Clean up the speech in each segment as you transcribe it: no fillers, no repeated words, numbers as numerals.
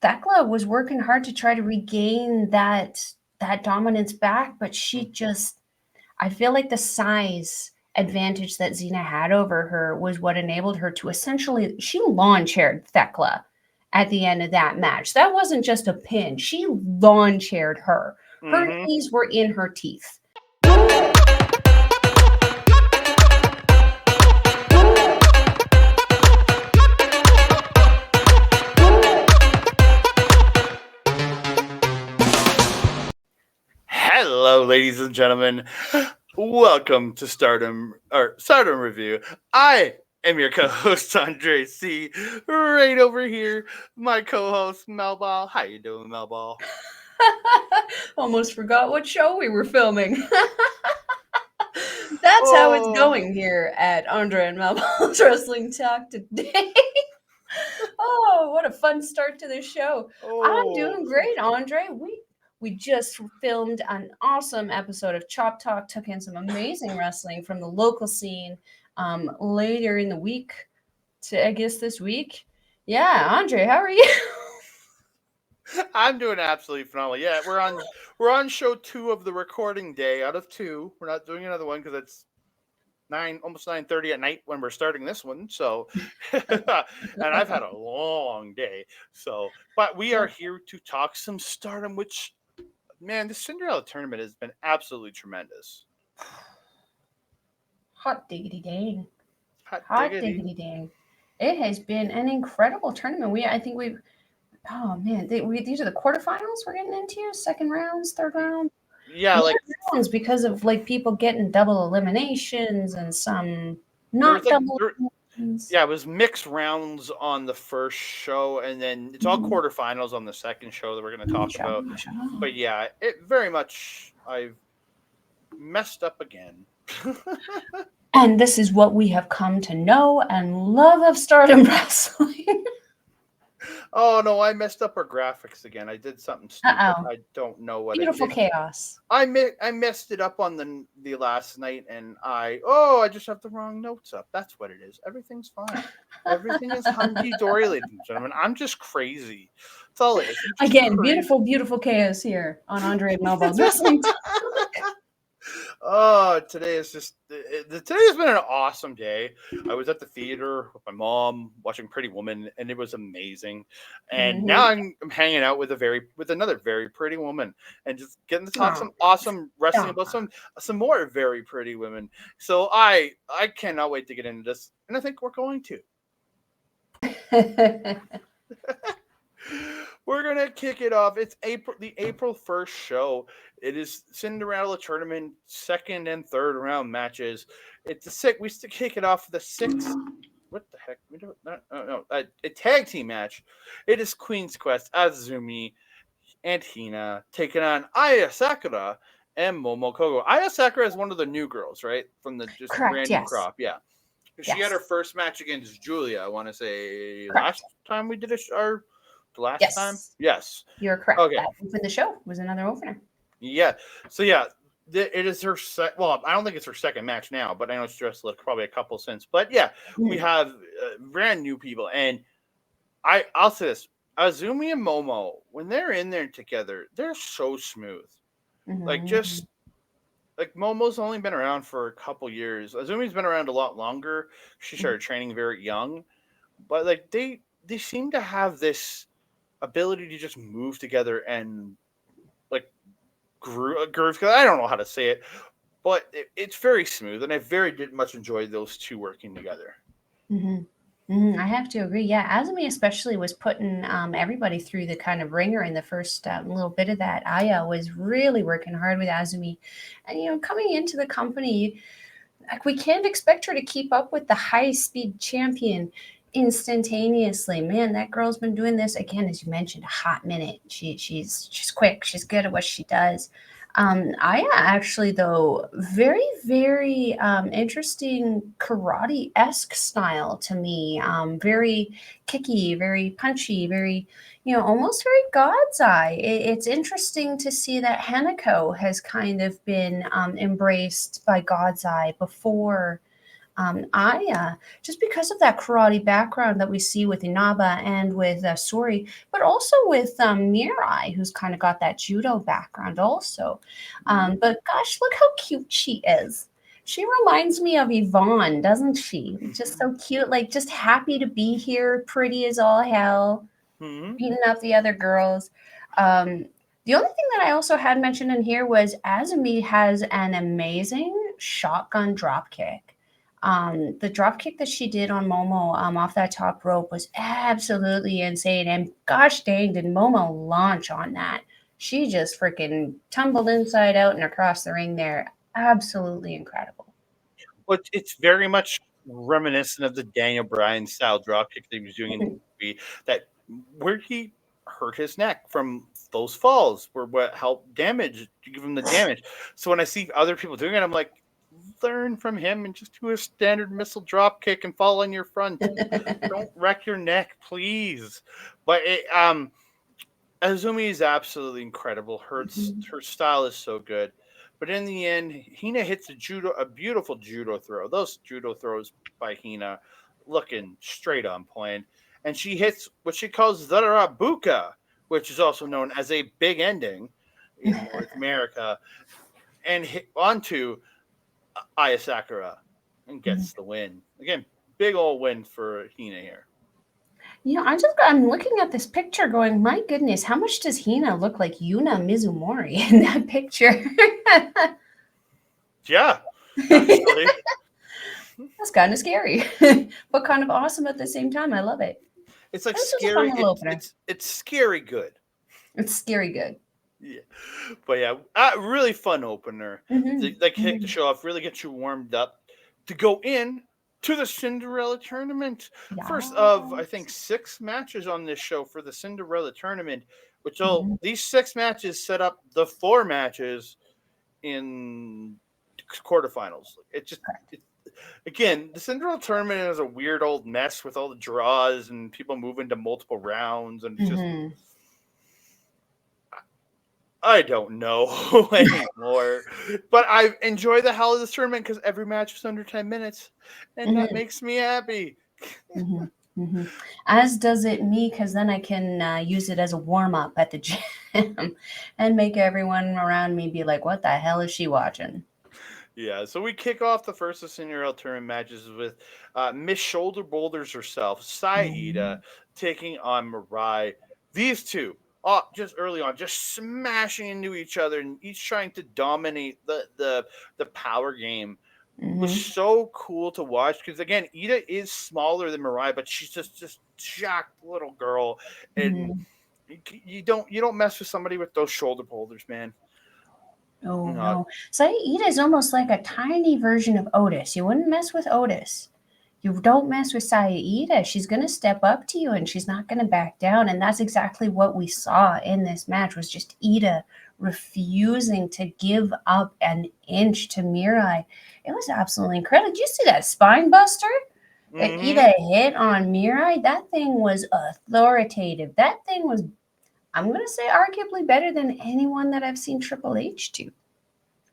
Thekla was working hard to try to regain that dominance back, but she just, I feel like the size advantage that Xena had over her was what enabled her to essentially, she lawn chaired Thekla at the end of that match. That wasn't just a pin. She lawn chaired her. Her Mm-hmm. knees were in her teeth. Hello, ladies and gentlemen. Welcome to Stardom Review. I am your co-host Andre C. Right over here, my co-host Melball. How you doing, Melball? Almost forgot what show we were filming. That's how it's going here at Andre and Melball's Wrestling Talk today. Oh, what a fun start to the show. I'm doing great, Andre. We just filmed an awesome episode of Chop Talk, took in some amazing wrestling from the local scene later in the week to, I guess, this week. Yeah, Andre, how are you? I'm doing absolutely phenomenal. Yeah, we're on show 2 of the recording day out of 2. We're not doing another one because it's almost 9:30 at night when we're starting this one. So, and I've had a long day. So, but we are here to talk some Stardom, which, man, the Cinderella Tournament has been absolutely tremendous. Hot diggity dang. Hot diggity. Dang. It has been an incredible tournament. Oh man, these are the quarterfinals we're getting into, second rounds, third round. Yeah, like rounds because of like people getting double eliminations and some not double eliminations. Yeah, it was mixed rounds on the first show, and then it's all quarterfinals on the second show that we're going to talk about. But yeah, it very much, I've messed up again. And this is what we have come to know and love of Stardom Wrestling. Oh no, I messed up our graphics again. I did something stupid. I don't know what. Beautiful chaos. I messed it up on the last night, and I just have the wrong notes up. That's what it is. Everything's fine. Everything is hunky dory, ladies and gentlemen. I'm just crazy. That's all it is. Again, crazy. Beautiful chaos here on Andre and Melball's Wrestling Talk. Oh, today has been an awesome day. I was at the theater with my mom watching Pretty Woman, and it was amazing. And now I'm hanging out with another very pretty woman, and just getting to talk some awesome wrestling about some more very pretty women. So I cannot wait to get into this, and I think we're going to. We're going to kick it off. It's the April 1st show. It is Cinderella Tournament, second and third round matches. It's we kick it off the 6th. What the heck? We don't no. A tag team match. It is Queen's Quest, Azumi and Hina taking on Aya Sakura and Momo Kohgo. Aya Sakura is one of the new girls, right? From the brand new crop. Yeah. She had her first match against Giulia, I want to say last time we did our last time? Yes. You're correct. Okay. That opened the show. It was another opener. Yeah. So, yeah, it is her well, I don't think it's her second match now, but I know she's wrestled probably a couple since. But, yeah, we have brand new people. And I'll say this. Azumi and Momo, when they're in there together, they're so smooth. Like, just... Like, Momo's only been around for a couple years. Azumi's been around a lot longer. She started training very young. But, like, they seem to have this ability to just move together and like groove. I don't know how to say it, but it's very smooth, and I very much enjoyed those two working together. I have to agree. Yeah, Azumi especially was putting everybody through the kind of ringer in the first little bit of that. Aya was really working hard with Azumi, and coming into the company, like we can't expect her to keep up with the high-speed champion instantaneously. Man, that girl's been doing this again, as you mentioned, a hot minute. She's quick. She's good at what she does. Aya actually, though, very, very interesting karate-esque style to me. Very kicky, very punchy, very, almost very God's Eye. It's interesting to see that Hanako has kind of been embraced by God's Eye before I just because of that karate background that we see with Inaba and with Sohrei, but also with Mirai, who's kind of got that judo background also. But gosh, look how cute she is. She reminds me of Yvonne, doesn't she? Just so cute, like just happy to be here, pretty as all hell, Mhm. beating up the other girls. The only thing that I also had mentioned in here was Azumi has an amazing shotgun drop kick. The drop kick that she did on Momo off that top rope was absolutely insane. And gosh dang, did Momo launch on that? She just freaking tumbled inside out and across the ring there. Absolutely incredible. But it's very much reminiscent of the Daniel Bryan style drop kick that he was doing in the movie that where he hurt his neck from those falls were what helped damage to give him the damage. So when I see other people doing it, I'm like, learn from him and just do a standard missile drop kick and fall on your front. Don't wreck your neck, please. But Azumi is absolutely incredible. Her style is so good. But in the end, Hina hits a beautiful judo throw. Those judo throws by Hina looking straight on point. And she hits what she calls the Rabuka, which is also known as a big ending in North America, and hit onto Aya Sakura and gets the win. Again, big old win for Hina here. I'm looking at this picture going, my goodness, how much does Hina look like Yuna Mizumori in that picture? Yeah, actually. That's kind of scary, but kind of awesome at the same time. I love it. It's like This was a fun scary. little opener. It's scary good. It's scary good. Yeah, but yeah, really fun opener. Like kick the show off, really get you warmed up to go in to the Cinderella Tournament. First of I think 6 matches on this show for the Cinderella Tournament, which these 6 matches set up the 4 matches in quarterfinals. Again, the Cinderella Tournament is a weird old mess with all the draws and people moving to multiple rounds, and it's just I don't know anymore. But I enjoy the hell of this tournament because every match is under 10 minutes, and that makes me happy. As does it me, because then I can use it as a warm up at the gym and make everyone around me be like, what the hell is she watching? Yeah, so we kick off the first of Cinderella Tournament matches with Miss Shoulder Boulders herself, Iida, taking on Mirai. These two, just early on, just smashing into each other and each trying to dominate the power game. Was so cool to watch because again, Iida is smaller than Mariah, but she's just jacked little girl, and you don't mess with somebody with those shoulder boulders, man. Oh No. no. Saida is almost like a tiny version of Otis. You wouldn't mess with Otis. You don't mess with Saida. She's going to step up to you and she's not going to back down. And that's exactly what we saw in this match was just Iida refusing to give up an inch to Mirai. It was absolutely incredible. Did you see that spine buster that Iida hit on Mirai? That thing was authoritative. That thing was, I'm going to say, arguably better than anyone that I've seen Triple H do.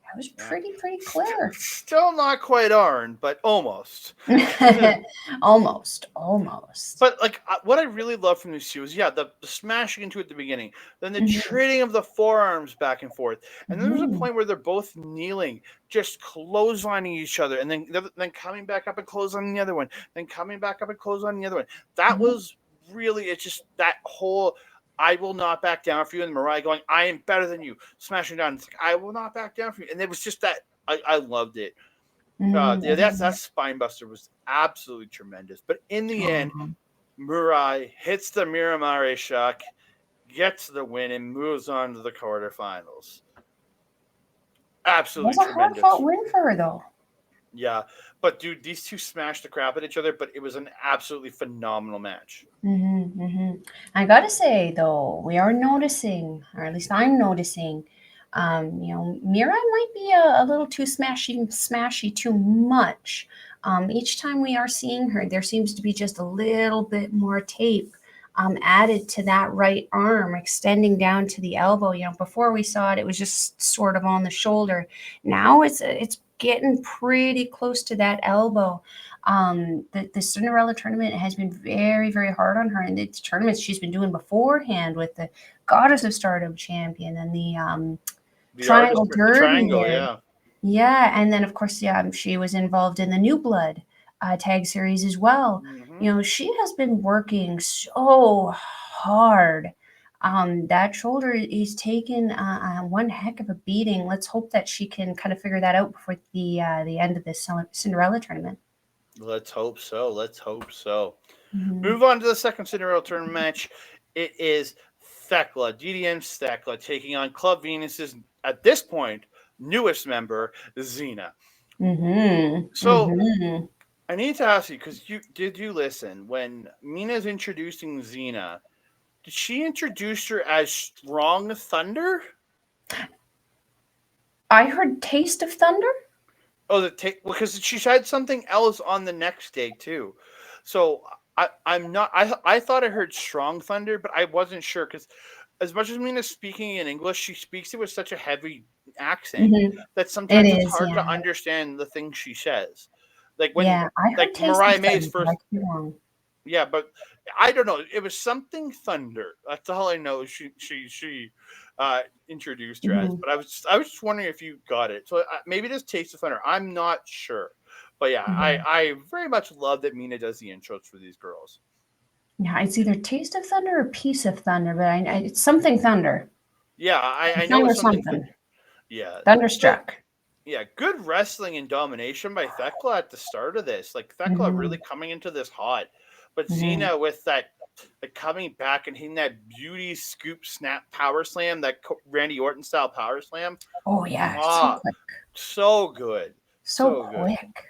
That was pretty clear. Still not quite Arn, but almost. almost. But like what I really love from this too is the smashing into it at the beginning, then the trading of the forearms back and forth, and then there's a point where they're both kneeling, just clotheslining each other, and then coming back up and clotheslining the other one, then coming back up and clotheslining the other one. That was really it's just that whole. I will not back down for you, and Mariah going, I am better than you, smashing down. It's like, I will not back down for you. And it was just that, I loved it. That spine buster was absolutely tremendous. But in the end, Mirai hits the Miramare shock, gets the win, and moves on to the quarterfinals. Absolutely tremendous. It was a hard-fought win for her, though. Yeah, but dude, these two smashed the crap at each other, but it was an absolutely phenomenal match. I gotta say, though, we are noticing, or at least I'm noticing, Mirai might be a little too smashy too much. Each time we are seeing her, there seems to be just a little bit more tape added to that right arm, extending down to the elbow. Before we saw it, it was just sort of on the shoulder. Now it's getting pretty close to that elbow. The Cinderella tournament has been very, very hard on her, and the tournaments she's been doing beforehand with the Goddess of Stardom champion and the Triangle Derby Triangle, there. yeah. Yeah, and then of course, yeah, she was involved in the New Blood tag series as well. You know, she has been working so hard. That shoulder is taking one heck of a beating. Let's hope that she can kind of figure that out before the end of this Cinderella tournament. Let's hope so. Let's hope so. Mhm. Move on to the second Cinderella tournament match. It is Thekla, DDM's Thekla, taking on Club Venus's, at this point, newest member, Xena. So I need to ask you, because did you listen when Mina's introducing Xena? Did she introduce her as Strong Thunder? I heard Taste of Thunder. Oh, because she had something else on the next day too. So I'm not. I thought I heard Strong Thunder, but I wasn't sure because as much as Mina's speaking in English, she speaks it with such a heavy accent that sometimes it's hard to understand the things she says. Like when, I heard like Taste Mariah of May's Thunder, first. Yeah, but I don't know. It was something Thunder. That's all I know. She introduced her as. But I was just wondering if you got it. So maybe it is Taste of Thunder. I'm not sure. But yeah, I very much love that Mina does the intros for these girls. Yeah, it's either Taste of Thunder or Piece of Thunder, but it's something Thunder. Yeah, I know it's something. Yeah, Thunderstruck. Yeah, good wrestling and domination by Thekla at the start of this. Like Thekla really coming into this hot. But Xena with that, like coming back and hitting that beauty scoop snap power slam, that Randy Orton style power slam. Oh yeah, so quick. So good. So quick. Good.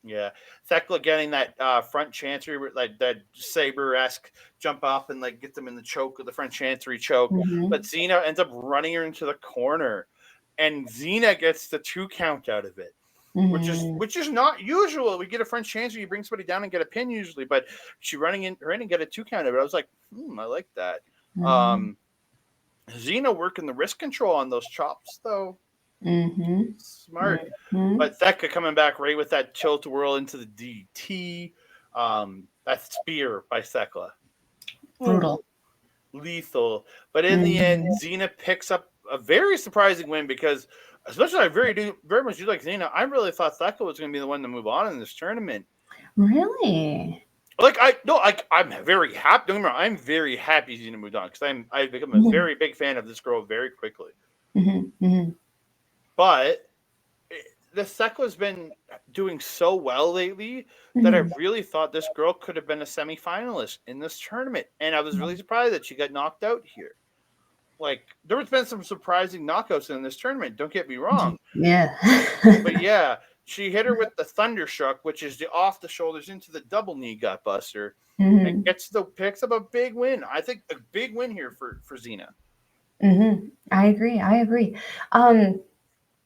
Yeah, Thekla getting that front chancery, like that Saber-esque jump off and like get them in the choke of the front chancery choke. But Xena ends up running her into the corner, and Xena gets the 2 count out of it. Which is not usual. We get a French chancery, you bring somebody down and get a pin usually, but she running in her in and get a 2 count of it. I was like, I like that. Xena working the wrist control on those chops though. Smart. But Thekla coming back right with that tilt whirl into the DT. That spear by Thekla. Brutal. Lethal. But in the end, Xena picks up a very surprising win because especially I very much do like Xena. I really thought Thekla was going to be the one to move on in this tournament. Really? I'm very happy. Don't get me wrong, I'm very happy Xena moved on because I've become a very big fan of this girl very quickly. But the Thekla's been doing so well lately that I really thought this girl could have been a semifinalist in this tournament, and I was really surprised that she got knocked out here. Like, there has been some surprising knockouts in this tournament. Don't get me wrong. Yeah. But yeah, she hit her with the Thunderstruck, which is the off the shoulders into the double knee gut buster, and picks up a big win. I think a big win here for Xena. I agree.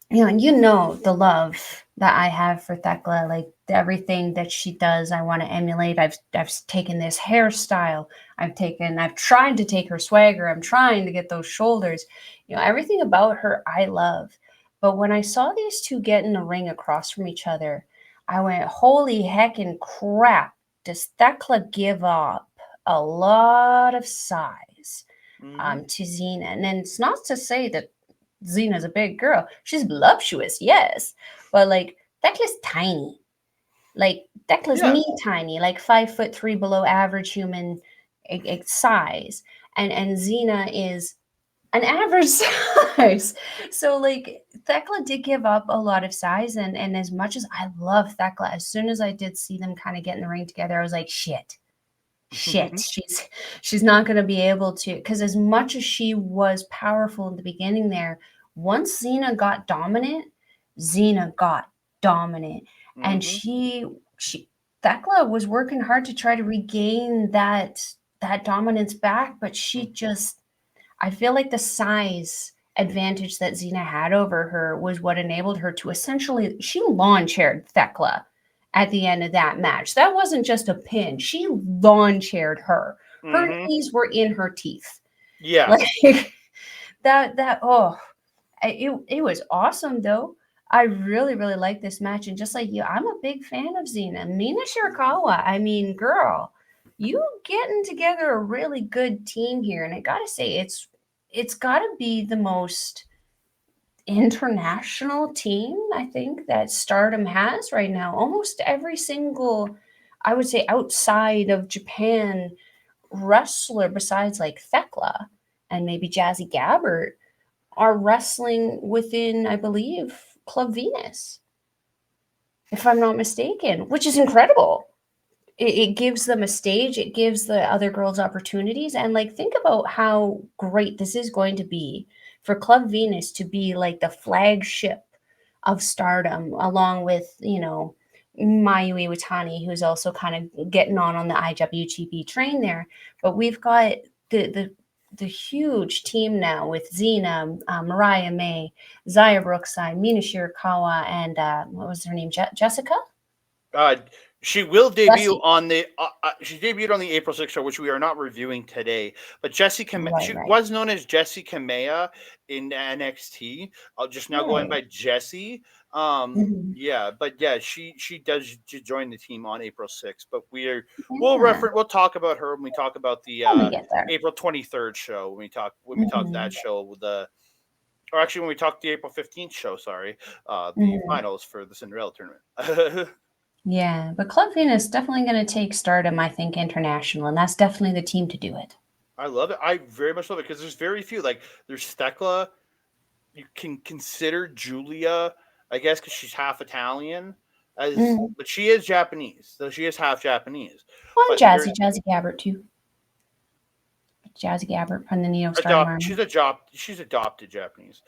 You know the love that I have for Thekla, like everything that she does, I want to emulate. I've taken this hairstyle. I've tried to take her swagger. I'm trying to get those shoulders. Everything about her I love. But when I saw these two get in the ring across from each other, I went, holy heckin' crap. Does Thekla give up a lot of size to Xena? And then it's not to say that Xena's a big girl. She's voluptuous, yes. But like Thekla's tiny. Like Thekla's knee tiny, like 5'3" below average human size. And Xena is an average size. So like Thekla did give up a lot of size. And as much as I love Thekla, as soon as I did see them kind of get in the ring together, I was like, shit. She's not going to be able to, because as much as she was powerful in the beginning there, once Xena got dominant, and Thekla was working hard to try to regain that dominance back, but she just, I feel like the size advantage that Xena had over her was what enabled her to essentially, she lawn chaired Thekla at the end of that match. That wasn't just a pin. She lawn chaired her. Her knees were in her teeth. Yeah. Like it was awesome though. I really, really like this match. And just like you, I'm a big fan of Xena. Mina Shirakawa, I mean, girl, you getting together a really good team here. And I gotta say, it's gotta be the most international team, I think, that Stardom has right now. Almost every single, I would say, outside of Japan wrestler besides like Thekla and maybe Jazzy Gabbert are wrestling within, I believe, Club Venus, if I'm not mistaken, which is incredible. It gives them a stage, it gives the other girls opportunities. And like, think about how great this is going to be for Club Venus to be like the flagship of Stardom, along with, Mayu Iwatani, who's also kind of getting on the IWGP train there. But we've got the huge team now with Xena, Mariah May, Zaya Brookside, Mina Shirakawa, and what was her name? Jessica? She will debut Jessie. on the. She debuted on the April 6th show, which we are not reviewing today. But Jessie Kamea, she Right. was known as Jessie Kamea in NXT. Just now going by Right. Jessie. Mhm. Yeah, but yeah, she does join the team on April 6th. But Yeah. we'll talk about her when we talk about the When we get there. April 23rd show. When we talk that Mhm. show, or actually when we talk the April 15th show. Sorry, the Mhm. finals for the Cinderella tournament. Yeah, but Club Venus definitely going to take Stardom, I think, international, and that's definitely the team to do it. I love it. I very much love it because there's very few. Like there's Thekla. You can consider Giulia, I guess, because she's half Italian, Mm. but she is Japanese, so she is half Japanese. Well, and But there's Jazzy Gabbert too. Jazzy Gabbert from the Neo Stardom Army. she's adopted Japanese.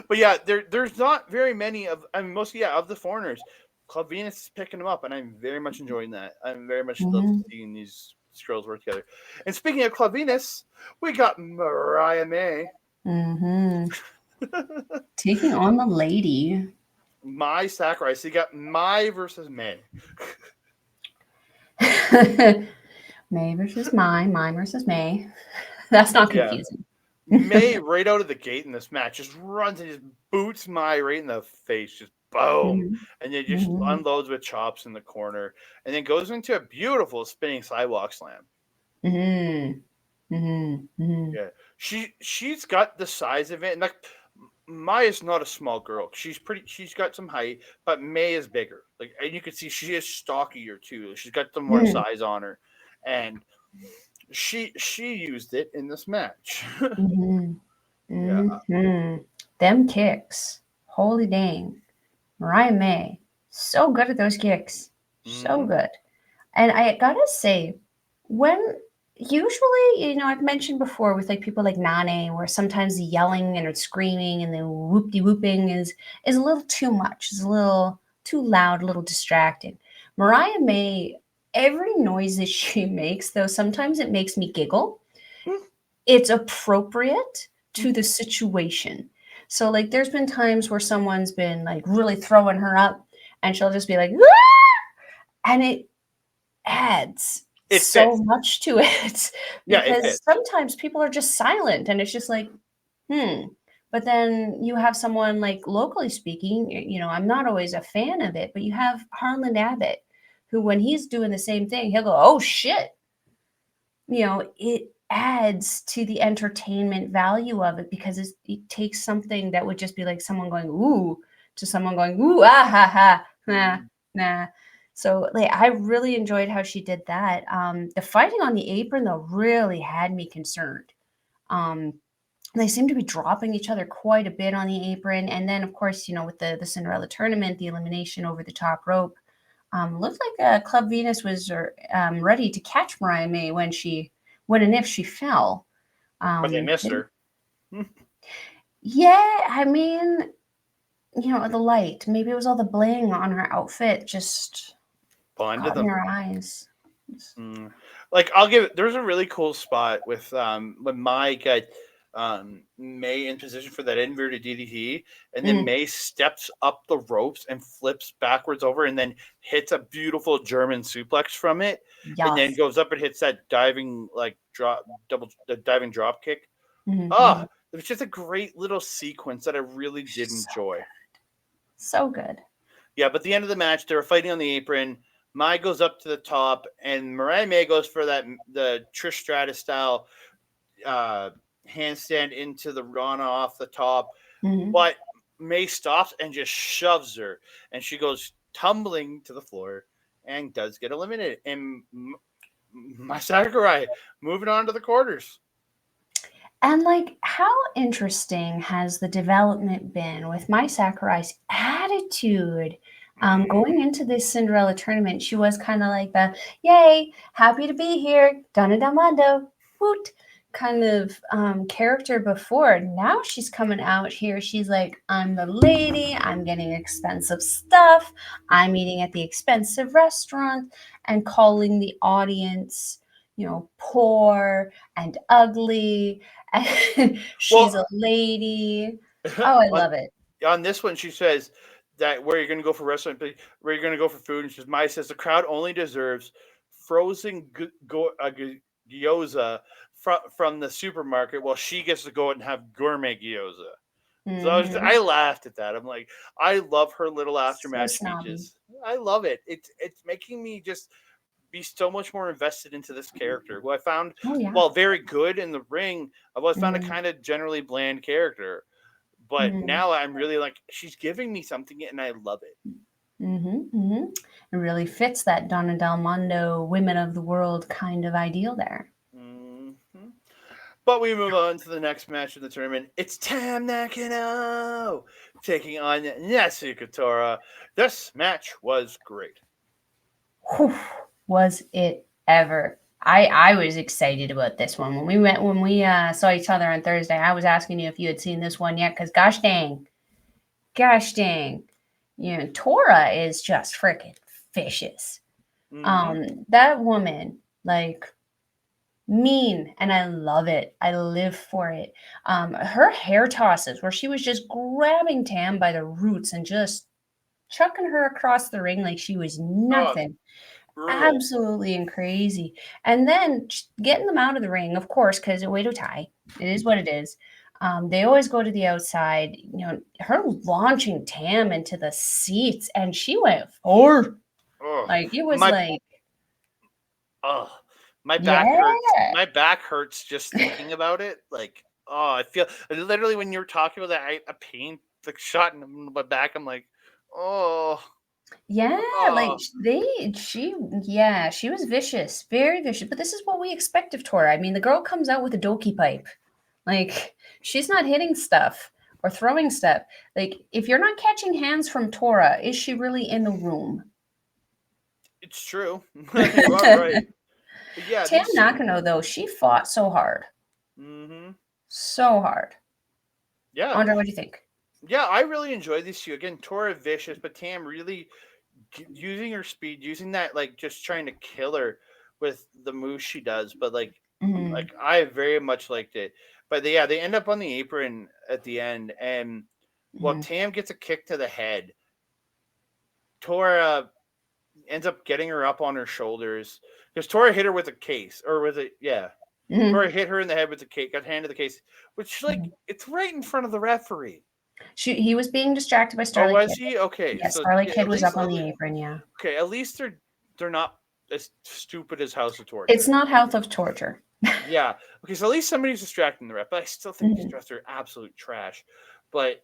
But yeah, there's not very many of. I mean, most of the foreigners. Club Venus is picking them up, and I'm very much enjoying that. I'm very much love Mm-hmm. seeing these girls work together. And speaking of Club Venus, we got Mariah May. Mm-hmm. Taking on the lady. My Sakurai. So you got Mai versus May. May versus Mai versus May. That's not Yeah. confusing. May right out of the gate in this match just runs and just boots Mai right in the face, just boom, Mm-hmm. and then just Mm-hmm. unloads with chops in the corner, and then goes into a beautiful spinning sidewalk slam. Mm-hmm. Mm-hmm. Mm-hmm. Yeah, she's got the size of it, and like Maya's not a small girl. She's pretty. She's got some height, but May is bigger. Like, and you can see she is stockier too. She's got some more Mm-hmm. size on her, and she used it in this match. Mm-hmm. Yeah. Mm-hmm. Them kicks. Holy dang. Mariah May. So good at those kicks. So Mm-hmm. good. And I gotta say, when usually, I've mentioned before with like people like Nane, where sometimes the yelling and screaming and the whoop-de whooping is a little too much. It's a little too loud, a little distracting. Mariah May, every noise that she makes, though, sometimes it makes me giggle. It's appropriate to the situation. So like there's been times where someone's been like really throwing her up and she'll just be like, "Ah!" And it adds It so fits. much to it Yeah, it because fits. sometimes people are just silent and it's just like, but then you have someone like locally speaking, I'm not always a fan of it, but you have Harlan Abbott who when he's doing the same thing, he'll go, "Oh shit." It adds to the entertainment value of it because it takes something that would just be like someone going ooh to someone going ooh ah ha ha nah Mhm. nah. So like I really enjoyed how she did that. The fighting on the apron though really had me concerned. Um, they seem to be dropping each other quite a bit on the apron, and then of course with the Cinderella tournament, the elimination over the top rope. Looked like Club Venus was ready to catch Mariah May when and if she fell. But they missed her. Yeah, I mean, the light. Maybe it was all the bling on her outfit just Blinded got in them. her eyes. Mm. Like I'll give it. There's a really cool spot with when Mai got May in position for that inverted DDT, and then Mhm. May steps up the ropes and flips backwards over, and then hits a beautiful German suplex from it, and then Yes. goes up and hits that diving like drop double the diving drop kick. Mhm, Ah, mhm. It was just a great little sequence that I really did enjoy. So good. Yeah, but at the end of the match, they were fighting on the apron. Mai goes up to the top, and Mariah May goes for the Trish Stratus style handstand into the Rana off the top. Mm-hmm. But May stops and just shoves her, and she goes tumbling to the floor and does get eliminated. And my Sakurai moving on to the quarters. And like, how interesting has the development been with Mai Sakurai's attitude? Going into this Cinderella tournament, she was kind of like the "Yay, happy to be here, donna damando, woot" kind of character before. Now she's coming out here. She's like, "I'm the lady. I'm getting expensive stuff. I'm eating at the expensive restaurant," and calling the audience, poor and ugly. She's a lady. Oh, I love it. On this one, she says that where you're going to go for restaurant, where you're going to go for food. And Maya says the crowd only deserves frozen gyoza from the supermarket, while she gets to go out and have gourmet gyoza. So I laughed at that. I'm like, I love her little aftermatch speeches. I love it. It's making me just be so much more invested into this character, who I found, while very good in the ring, I've always found a kind of generally bland character. But now I'm really like, she's giving me something, and I love it. It really fits that Donna Del Mondo, women of the world kind of ideal there. But we move on to the next match of the tournament. It's Tam Nakano taking on Natsuko Tora. This match was great. Whew, was it ever? I was excited about this one. When we saw each other on Thursday, I was asking you if you had seen this one yet, because gosh dang, Tora is just freaking vicious. That woman, like, mean, and I love it. I live for it. Her hair tosses, where she was just grabbing Tam by the roots and just chucking her across the ring like she was nothing. Absolutely crazy. And then getting them out of the ring, of course, because Oedo Tai, it is what it is. They always go to the outside. Her launching Tam into the seats, and she went forward. Like, it was my back hurts. My back hurts just thinking about it. Like, I feel literally when you're talking about that, a pain, like, shot in my back. I'm like, oh. Yeah, like she was vicious, very vicious. But this is what we expect of Tora. I mean, the girl comes out with a doki pipe. Like, she's not hitting stuff or throwing stuff. Like, if you're not catching hands from Tora, is she really in the room? It's true. You are right. Yeah, Tam Nakano, though, she fought so hard. So hard. Yeah. Andre, what do you think? Yeah, I really enjoyed these two. Again, Tora vicious, but Tam really using her speed, using that, like, just trying to kill her with the moves she does. But like I very much liked it. But they end up on the apron at the end, and Tam gets a kick to the head, Tora ends up getting her up on her shoulders, because Tora hit her with a case, or with a Tora hit her in the head with the case, got handed the case, which, like, it's right in front of the referee. He was being distracted by Starlight Kid. Was he? Okay. Yeah, so Starlight Kid was up on the apron, yeah. Okay, at least they're not as stupid as House of Torture. It's not House of Torture. Yeah. Okay, so at least somebody's distracting the ref, but I still think these refs are absolute trash. But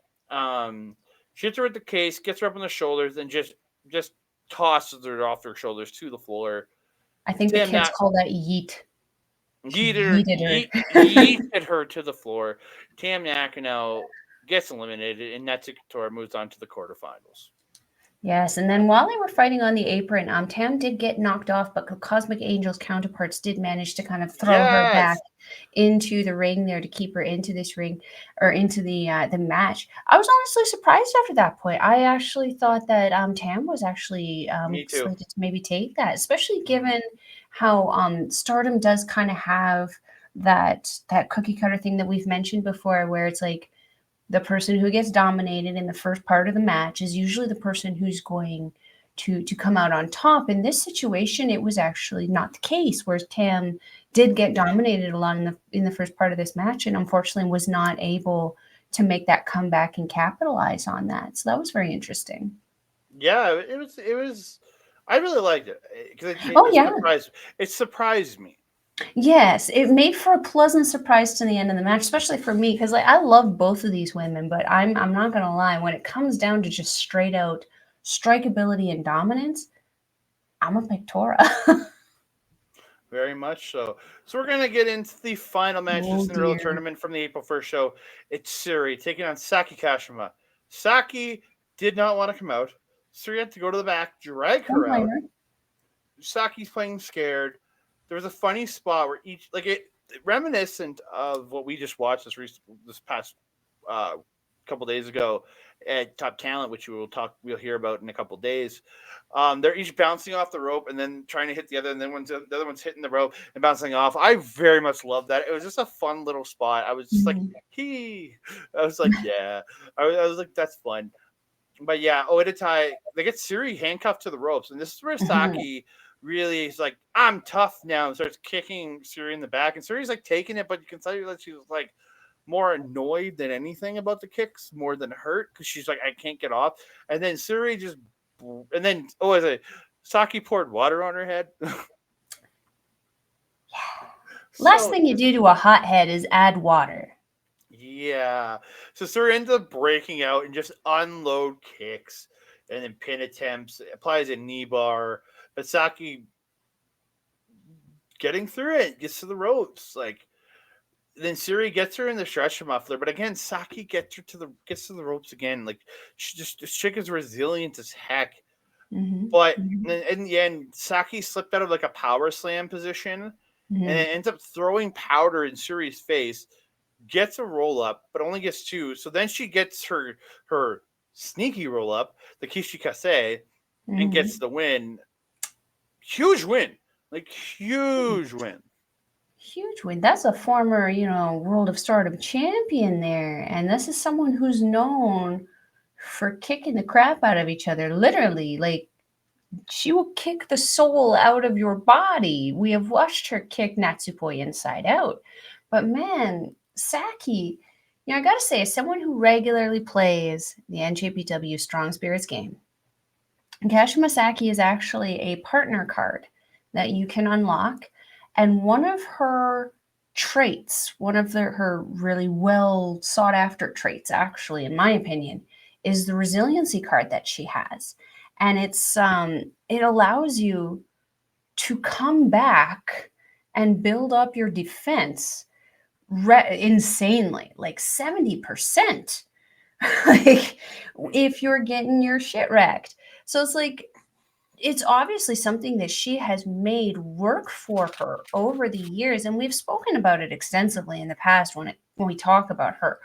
she hits her with the case, gets her up on the shoulders, and just tosses her off her shoulders to the floor. I think the kids call that yeet. Yeeted her to the floor. Tam Nakano gets eliminated, and Natsuko Tora moves on to the quarterfinals. Yes, and then while they were fighting on the apron, Tam did get knocked off, but Cosmic Angel's counterparts did manage to kind of throw her back into the ring there to keep her into this ring, or into the match. I was honestly surprised after that point. I actually thought that Tam was actually slated to maybe take that, especially given how Stardom does kind of have that cookie cutter thing that we've mentioned before, where it's like, the person who gets dominated in the first part of the match is usually the person who's going to come out on top. In this situation, it was actually not the case, whereas Tam did get dominated a lot in the first part of this match, and unfortunately was not able to make that comeback and capitalize on that. So that was very interesting. Yeah, it was. I really liked it because Oh yeah, it surprised me. yes, it made for a pleasant surprise to the end of the match, especially for me, because like I love both of these women, but I'm not gonna lie, when it comes down to just straight out strikeability and dominance, I'm a pick Tora. Very much so. So we're gonna get into the final match of the Oh Cinderella dear. tournament from the April 1st show. It's Syuri taking on Saki Kashima. Saki did not want to come out. Syuri had to go to the back, drag Don't her blame out. her. Saki's playing scared. There was a funny spot where each reminiscent of what we just watched this past couple days ago at Top Talent, which we'll hear about in a couple days. They're each bouncing off the rope and then trying to hit the other, and then the other one's hitting the rope and bouncing off. I very much love that. It was just a fun little spot. I was just like, I was like, yeah. I was like, that's fun. But yeah, Oedo Tai, they get Syuri handcuffed to the ropes, and this is where Saki really is like, I'm tough now, and starts kicking Syuri in the back, and Syuri's like taking it, but you can tell that she's like more annoyed than anything about the kicks, more than hurt, because she's like, I can't get off. And then Syuri just, and then Saki poured water on her head. Last thing you do to a hothead is add water. Yeah. So Syuri ends up breaking out and just unload kicks and then pin attempts, applies a knee bar, but Saki getting through it, gets to the ropes. Like then Syuri gets her in the stretcher muffler, but again, Saki gets to the ropes again. Like this chick is resilient as heck. But in the end, Saki slipped out of like a power slam position and then ends up throwing powder in Syuri's face. Gets a roll up, but only gets two. So then she gets her sneaky roll up, the Kishikase, and gets the win. Huge win. Like huge win. Huge win. That's a former, World of Stardom champion there. And this is someone who's known for kicking the crap out of each other. Literally, like she will kick the soul out of your body. We have watched her kick Natsuko inside out. But man, Saki, I gotta say, as someone who regularly plays the NJPW Strong Spirits game, Kashima Saki is actually a partner card that you can unlock. And one of her traits, her really well sought after traits, actually, in my opinion, is the resiliency card that she has. And it allows you to come back and build up your defense insanely, like 70%. Like if you're getting your shit wrecked. So it's like, it's obviously something that she has made work for her over the years, and we've spoken about it extensively in the past when we talk about her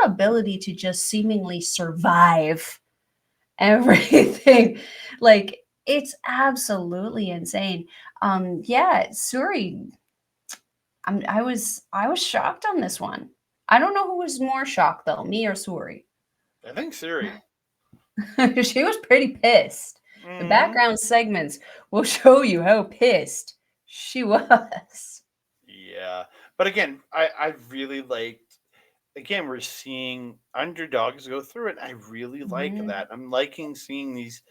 ability to just seemingly survive everything. Like it's absolutely insane. Yeah, Syuri, I was shocked on this one. I don't know who was more shocked though, me or Syuri. I think Syuri. She was pretty pissed. The background segments will show you how pissed she was. Yeah. But again, I really liked, again, we're seeing underdogs go through it. I really like that. I'm liking seeing these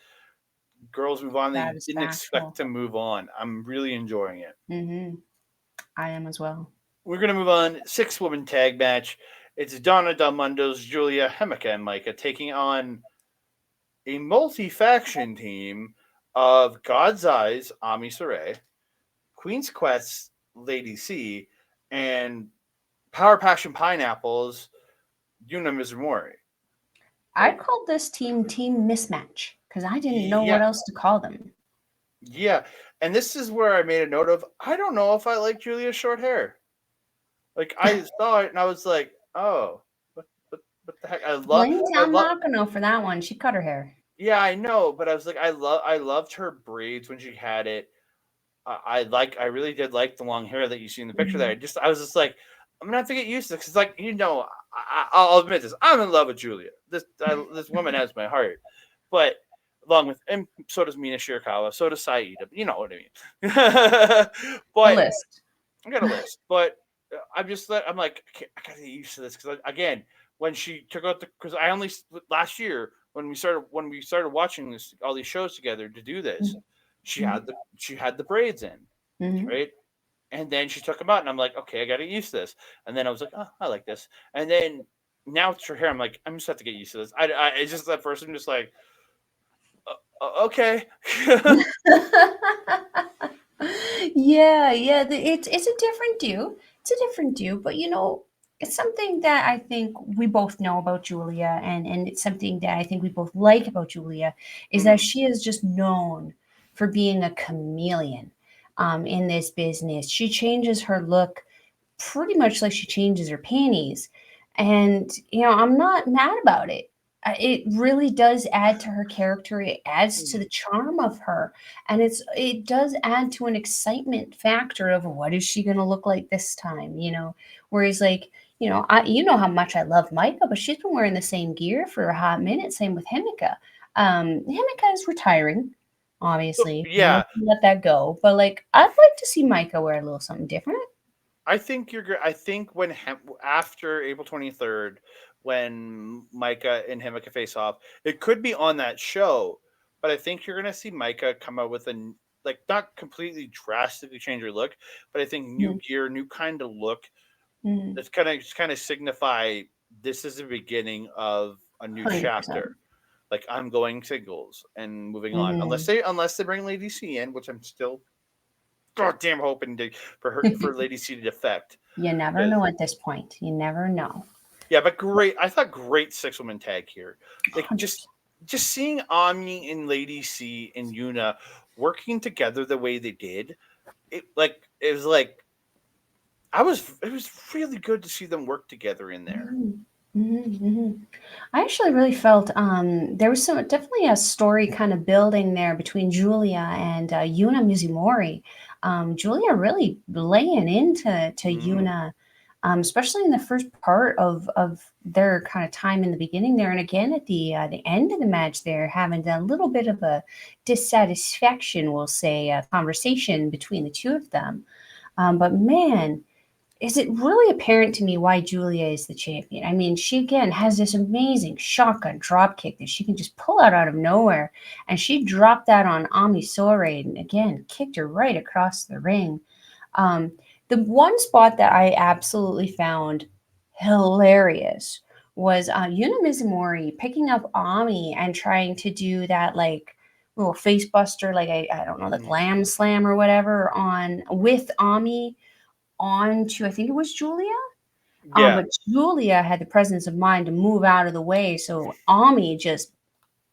girls move on. They didn't expect to move on. I'm really enjoying it. I am as well. We're going to move on. 6-woman tag match. It's Donna Del Mundo's Giulia, Himeka, and Maika taking on a multi-faction team of God's Eyes, Ami Sohrei, Queen's Quest, Lady C, and Power Passion Pineapples, Yuna Mizumori. I called this team Mismatch because I didn't know what else to call them. Yeah, and this is where I made a note of, I don't know if I like Giulia's short hair. Like, I saw it and I was like, oh, what the heck? I love Nakano for that one. She cut her hair. Yeah, I know, but I was like, I loved her braids when she had it. I really did like the long hair that you see in the picture there. I was just like, I'm gonna have to get used to it because, like, I'll admit this, I'm in love with Giulia. This woman has my heart, but along with, and so does Mina Shirakawa, so does Saida. You know what I mean. The But list. I got a list, but I'm like, I gotta get used to this because again, when she took out because I only last year when we started watching all these shows together to do this, she had the braids in, Mm-hmm. right, and then she took them out, and I'm like, okay, I gotta get used to this, and then I was like, oh, I like this, and then now it's her hair, I'm like, I'm just have to get used to this. It's just at first I'm just like, okay. Yeah. It's a different do. It's a different do, but it's something that I think we both know about Giulia, and it's something that I think we both like about Giulia is that Mhm. she is just known for being a chameleon in this business. She changes her look pretty much like she changes her panties. And, I'm not mad about it. It really does add to her character. It adds to the charm of her. And it does add to an excitement factor of what is she going to look like this time. Whereas, like, you know how much I love Micah, but she's been wearing the same gear for a hot minute. Same with Himeka. Himeka is retiring, So, obviously. yeah, Let that go. But, like, I'd like to see Micah wear a little something different. I think you're good. I think after April 23rd, when Micah and Himeka face off, it could be on that show, but I think you're gonna see Micah come out with like not completely drastically change her look, but I think new Mhm, gear, new kind of look. mhm. That's kind of signify this is the beginning of a new 100%. chapter. Like I'm going singles and moving on, Mhm. unless they bring Lady C in, which I'm still goddamn hoping for Lady C to defect. You never know at this point. You never know. Yeah, but great. I thought great 6-woman tag here. Like just 100%. just seeing Omni and Lady C and Yuna working together the way they did, it was like it was really good to see them work together in there. Mhm. Mhm, mhm. I actually really felt there was definitely a story kind of building there between Giulia and Yuna Mizumori. Giulia really laying into Hmm. Yuna, especially in the first part of their kind of time in the beginning there, and again at the end of the match there, having a little bit of a dissatisfaction, we'll say, conversation between the two of them. But man, is it really apparent to me why Giulia is the champion? I mean, she again has this amazing shotgun drop kick that she can just pull out of nowhere, and she dropped that on Ami Sohrei and again kicked her right across the ring. Um, the one spot that I absolutely found hilarious was Yuna Mizumori picking up Ami and trying to do that like little face buster, like I don't know, the Hmm. glam slam or whatever on with Ami on to I think it was Giulia. Yeah, But Giulia had the presence of mind to move out of the way, so Ami just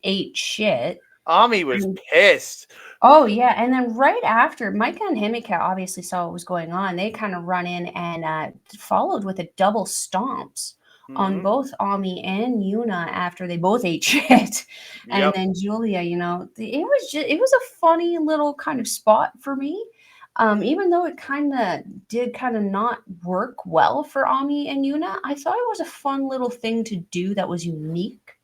ate shit. Ami was And pissed. oh yeah, and then right after, Micah and Himeka obviously saw what was going on. They kind of run in and followed with a double stomps on Hmm. both Ami and Yuna after they both ate shit. And Yep. then Giulia, it was a funny little kind of spot for me. Even though it kind of not work well for Ami and Yuna, I thought it was a fun little thing to do that was unique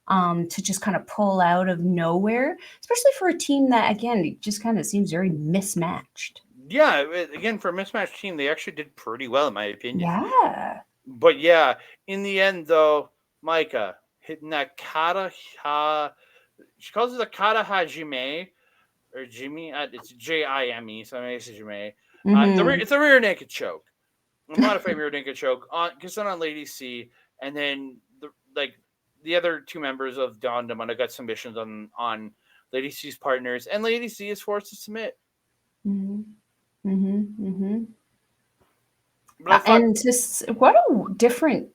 to just kind of pull out of nowhere, especially for a team that, again, it just kind of seems very mismatched. Yeah. Again, for a mismatched team, they actually did pretty well, in my opinion. Yeah. But yeah, in the end, though, Micah hitting that kata ha. She calls it a kata hajime or Jimmy. It's Jime, so I guess it's Jime. Hmm. It's a rear naked choke. A modified rear naked choke on gets on Lady C, and then the other two members of Don Demona got submissions on Lady C's partners, and Lady C is forced to submit. Hmm. Hmm. Hmm. But I thought, And just what a different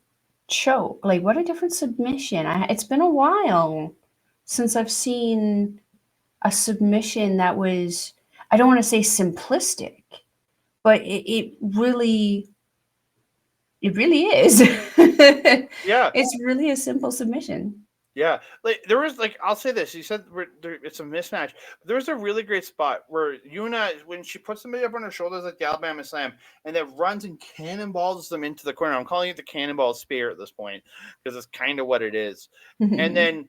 choke. Like, what a different submission. It's been a while since I've seen a submission that was, I don't want to say simplistic, but it really is. yeah, It's really a simple submission. yeah. Like there was I'll say this. You said it's a mismatch. There was a really great spot where Yuna, when she puts somebody up on her shoulders like the Alabama Slam, and then runs and cannonballs them into the corner. I'm calling it the cannonball spear at this point because it's kind of what it is. And then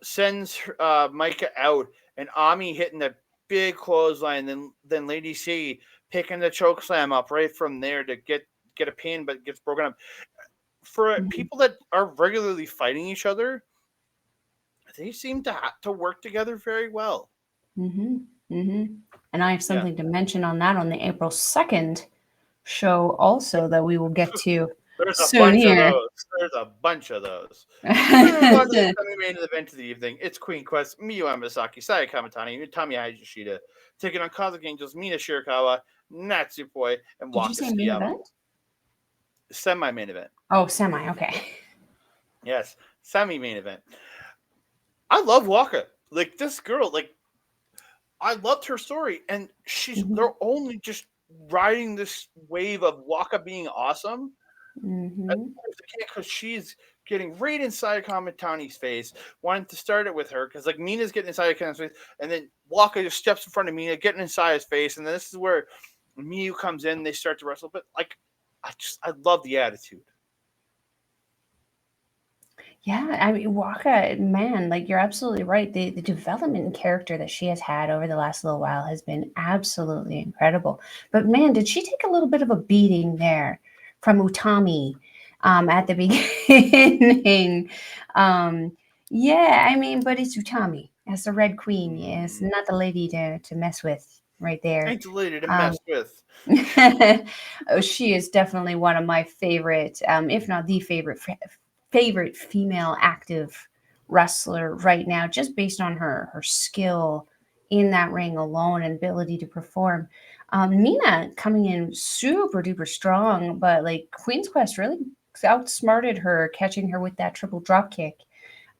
sends Micah out, and Ami hitting the big clothesline, then Lady C picking the choke slam up right from there to get a pin, but gets broken up. For people that are regularly fighting each other, they seem to work together very well. And I have something to mention on that on the April 2nd show also that we will get to soon here. There's a bunch of those. The main event of the evening. It's Queen Quest, Miyu Amasaki, Saya Kamitani, Utami Hayashishita, taking on Cosmic Angels, Mina Shirakawa, Natsuko, and Waka. Did you say main event? Semi-main event. Oh, semi. Okay. Yes, semi-main event. I love Waka. Like, this girl, like, I loved her story, and they're only just riding this wave of Waka being awesome. Because she's getting right inside Kamitani's face, wanting to start it with her, because like Mina's getting inside Kamitani's face, and then Waka just steps in front of Mina, getting inside his face, and then this is where Miyu comes in, they start to wrestle. But like, I love the attitude. Yeah, I mean, Waka, man, like you're absolutely right. The development in character that she has had over the last little while has been absolutely incredible. But man, did she take a little bit of a beating there from Utami at the beginning? Yeah, I mean, but it's Utami. That's the Red Queen. Yeah, it's not the lady to mess with right there. Ain't the lady to mess with. She is definitely one of my favorite, if not the favorite female active wrestler right now, just based on her skill in that ring alone and ability to perform. Mina coming in super duper strong, but like Queen's Quest really outsmarted her, catching her with that triple drop kick.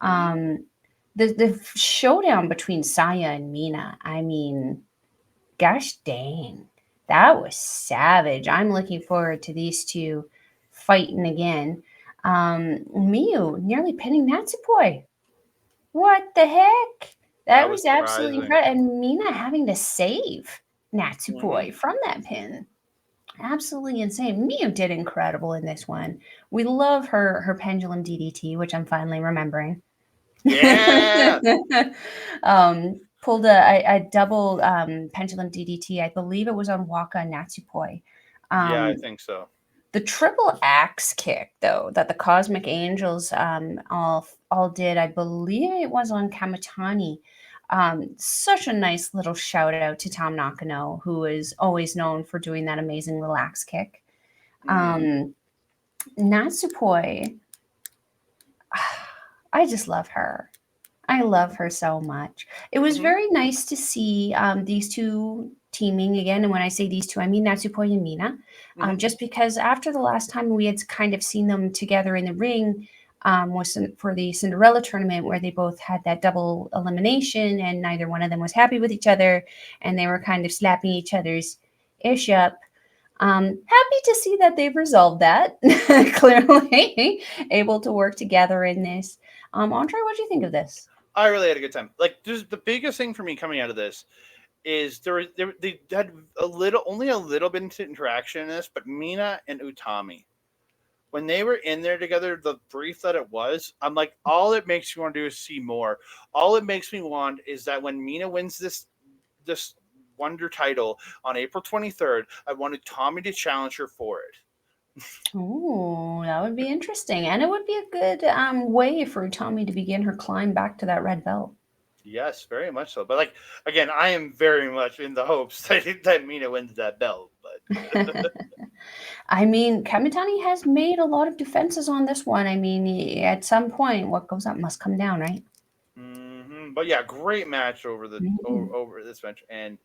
The showdown between Saya and Mina, I mean, gosh dang, that was savage. I'm looking forward to these two fighting again. Miyu nearly pinning Natsuko. What the heck? That was absolutely incredible. And Mina having to save Natsuko from that pin. Absolutely insane. Miyu did incredible in this one. We love her pendulum DDT, which I'm finally remembering. Yeah. Pulled a double pendulum DDT. I believe it was on Waka and Natsuko. Yeah, I think so. The triple axe kick, though, that the Cosmic Angels all did, I believe it was on Kamitani. Such a nice little shout out to Tom Nakano, who is always known for doing that amazing little axe kick. Natsuko, I just love her. I love her so much. It was very nice to see these two teaming again. And when I say these two, I mean Natsuko and Mina. Just because after the last time we had kind of seen them together in the ring was for the Cinderella tournament, where they both had that double elimination and neither one of them was happy with each other. And they were kind of slapping each other's ish up. Happy to see that they've resolved that. Clearly able to work together in this. Andre, what do you think of this? I really had a good time. Like, the biggest thing for me coming out of this is they had only a little bit of interaction in this, but Mina and Utami, when they were in there together, the brief that it was, I'm like, all it makes me want to do is see more. All it makes me want is that when Mina wins this Wonder title on April 23rd, I wanted Tommy to challenge her for it. Oh, that would be interesting. And it would be a good way for Utami to begin her climb back to that red belt. Yes, very much so. But like, again, I am very much in the hopes that Mina wins that belt. But I mean, Kamitani has made a lot of defenses on this one. I mean, at some point, what goes up must come down, right? But yeah, great match over this match. And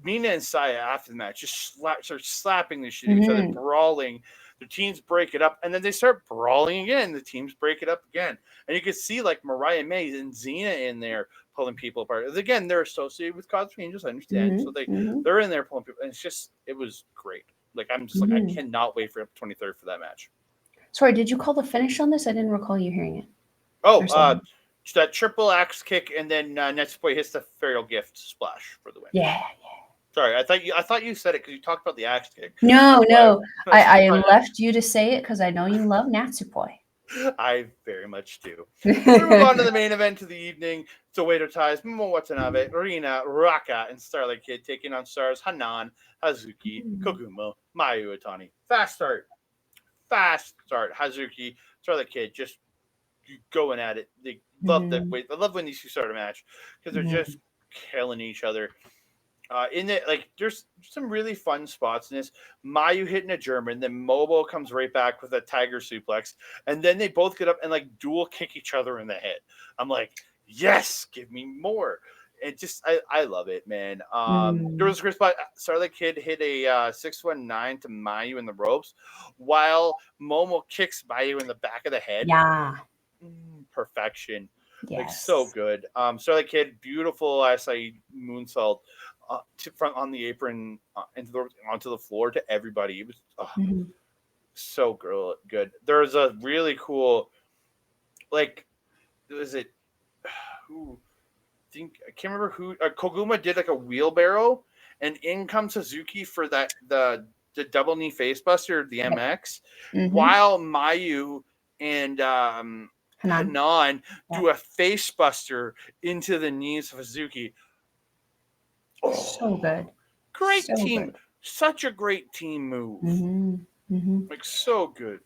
Mina and Saya after the match just start slapping the shit each other, brawling. The teams break it up, and then they start brawling again. The teams break it up again, and you can see like Mariah May and Xena in there pulling people apart. Again, they're associated with Cosmic Angels, I understand, so they're in there pulling people. And it was great. Like, I'm just like, I cannot wait for April 23rd for that match. Sorry, did you call the finish on this? I didn't recall you hearing it. Oh, that triple axe kick, and then Natsuko hits the Ferial Gift splash for the win. Yeah. Sorry, I thought you said it because you talked about the axe kick. No. I left you to say it because I know you love Natsuko. I very much do. So we move on to the main event of the evening. It's Oedo Tai's Momo Watanabe, Rina, Raka, and Starlight Kid taking on Stars Hanan, Hazuki, Koguma, Mayu Utami. Fast start. Hazuki, Starlight Kid just going at it. They love that. I love when these two start a match because they're just killing each other. In it, like there's some really fun spots in this. Mayu hitting a German, then Momo comes right back with a tiger suplex, and then they both get up and like dual kick each other in the head. I'm like, yes, give me more. It just, I love it, man. There was a great spot. Starlight Kid hit a 619 to Mayu in the ropes, while Momo kicks Mayu in the back of the head. Yeah, perfection. yes. Like so good. Starlight Kid, beautiful SI moonsault. Front on the apron onto the floor to everybody. It was so good. There's a really cool, like, was it? Who? I can't remember who. Koguma did like a wheelbarrow, and in comes Suzuki for the double knee facebuster, the MX, while Mayu and Hanan do a facebuster into the knees of Suzuki. Oh, so good. Great team. Good. Such a great team move. Like so good.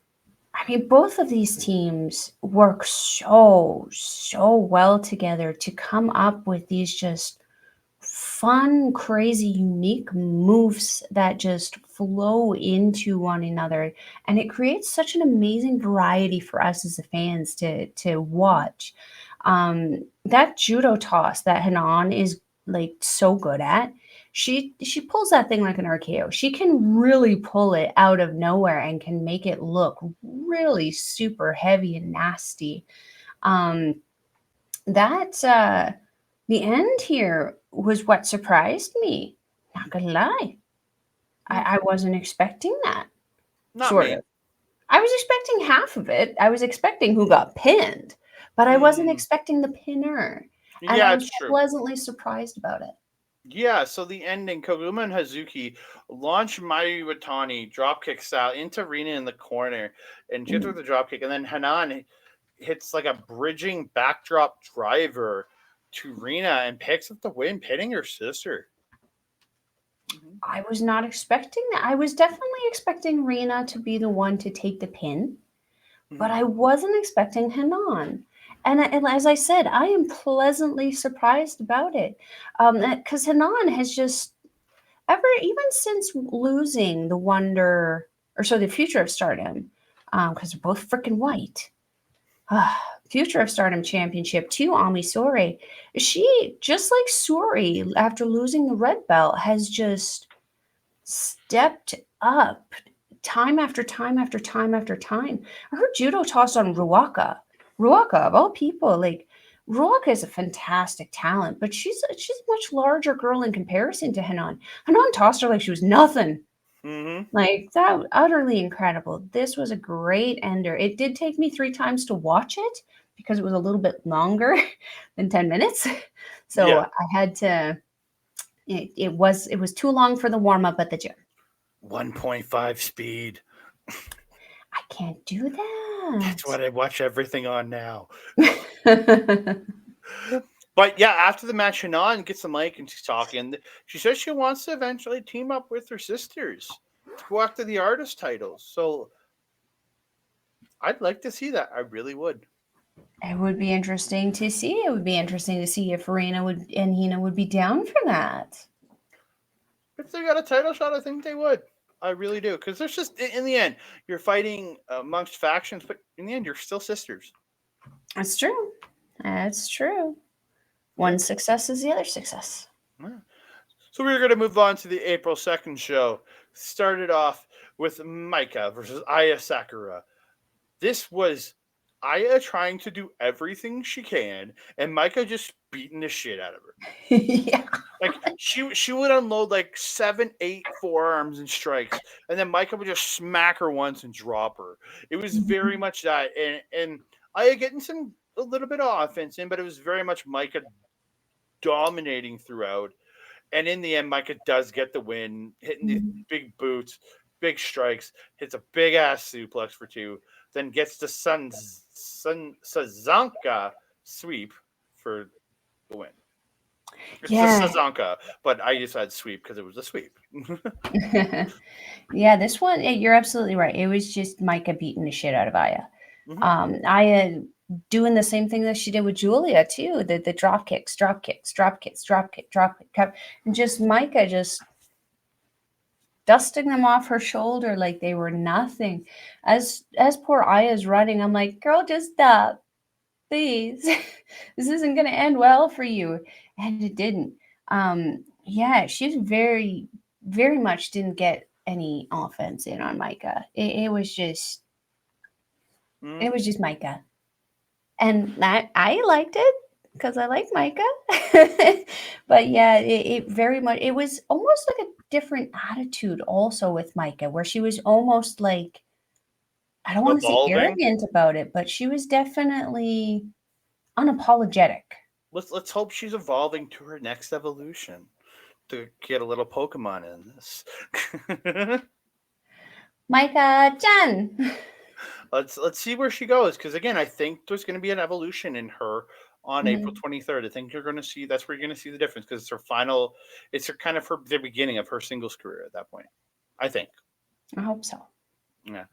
I mean, both of these teams work so well together to come up with these just fun, crazy, unique moves that just flow into one another. And it creates such an amazing variety for us as the fans to watch. That judo toss that Hanan is like so good at, she pulls that thing like an RKO. She can really pull it out of nowhere and can make it look really super heavy and nasty. The end here was what surprised me. Not gonna lie. I wasn't expecting that. Not sort me. Of. I was expecting half of it. I was expecting who got pinned, but I wasn't expecting the pinner. And I was pleasantly surprised about it. Yeah, so the ending, Koguma and Hazuki launch Mayu Watani dropkick style into Rina in the corner and hits with the dropkick, and then Hanan hits like a bridging backdrop driver to Rina and picks up the win, pinning her sister. I was not expecting that. I was definitely expecting Rina to be the one to take the pin, but I wasn't expecting Hanan. And as I said, I am pleasantly surprised about it. Because Hanan has just even since losing the Future of Stardom, because they're both freaking white. Future of Stardom Championship to Ami Sohrei. She, just like Syuri, after losing the red belt, has just stepped up time after time after time after time. Her judo toss on Ruaka, of all people, like Ruaka is a fantastic talent, but she's a much larger girl in comparison to Hanan. Hanan tossed her like she was nothing. Like that, utterly incredible. This was a great ender. It did take me 3 times to watch it because it was a little bit longer than 10 minutes. So I had to. It was too long for the warm up at the gym. 1.5 speed. I can't do that. That's what I watch everything on now. But yeah, after the match, Hanan gets the mic and she's talking. She says she wants to eventually team up with her sisters to go after the artist titles. So I'd like to see that. I really would. It would be interesting to see. It would be interesting to see if Rina and Hina would be down for that. If they got a title shot, I think they would. I really do. Because there's just, in the end, you're fighting amongst factions, but in the end, you're still sisters. That's true. That's true. One success is the other success. Yeah. So we're going to move on to the April 2nd show. Started off with Micah versus Aya Sakura. This was Aya trying to do everything she can, and Micah just beating the shit out of her. Yeah. Like she would unload like 7, 8 forearms and strikes, and then Micah would just smack her once and drop her. It was very much that, and Aya getting a little bit of offense in, but it was very much Micah dominating throughout. And in the end, Micah does get the win, hitting the big boots, big strikes, hits a big ass suplex for 2, then gets the Sazanka sweep for the win. It's the Sazanka, but I just had sweep because it was a sweep. Yeah, this one, you're absolutely right. It was just Micah beating the shit out of Aya. Mm-hmm. Aya doing the same thing that she did with Giulia too. The drop kicks, drop kicks, drop kicks, drop kick, drop kick, and just Micah just dusting them off her shoulder like they were nothing. As poor Aya's running, I'm like, girl, just stop, please. This isn't gonna end well for you, and it didn't. Yeah, she's very, very much didn't get any offense in on Micah. It was just Micah, and I liked it because I like Micah. But yeah, it very much, it was almost like a different attitude also with Micah, where she was almost like, I don't want to say Evolving. arrogant about it, but she was definitely unapologetic. Let's hope she's evolving to her next evolution to get a little Pokemon in this. Micah-chan. Let's see where she goes, because again, I think there's going to be an evolution in her on April 23rd. I think you're going to see, that's where you're going to see the difference, because it's her final, it's her kind of the beginning of her singles career at that point, I think. I hope so. Yeah.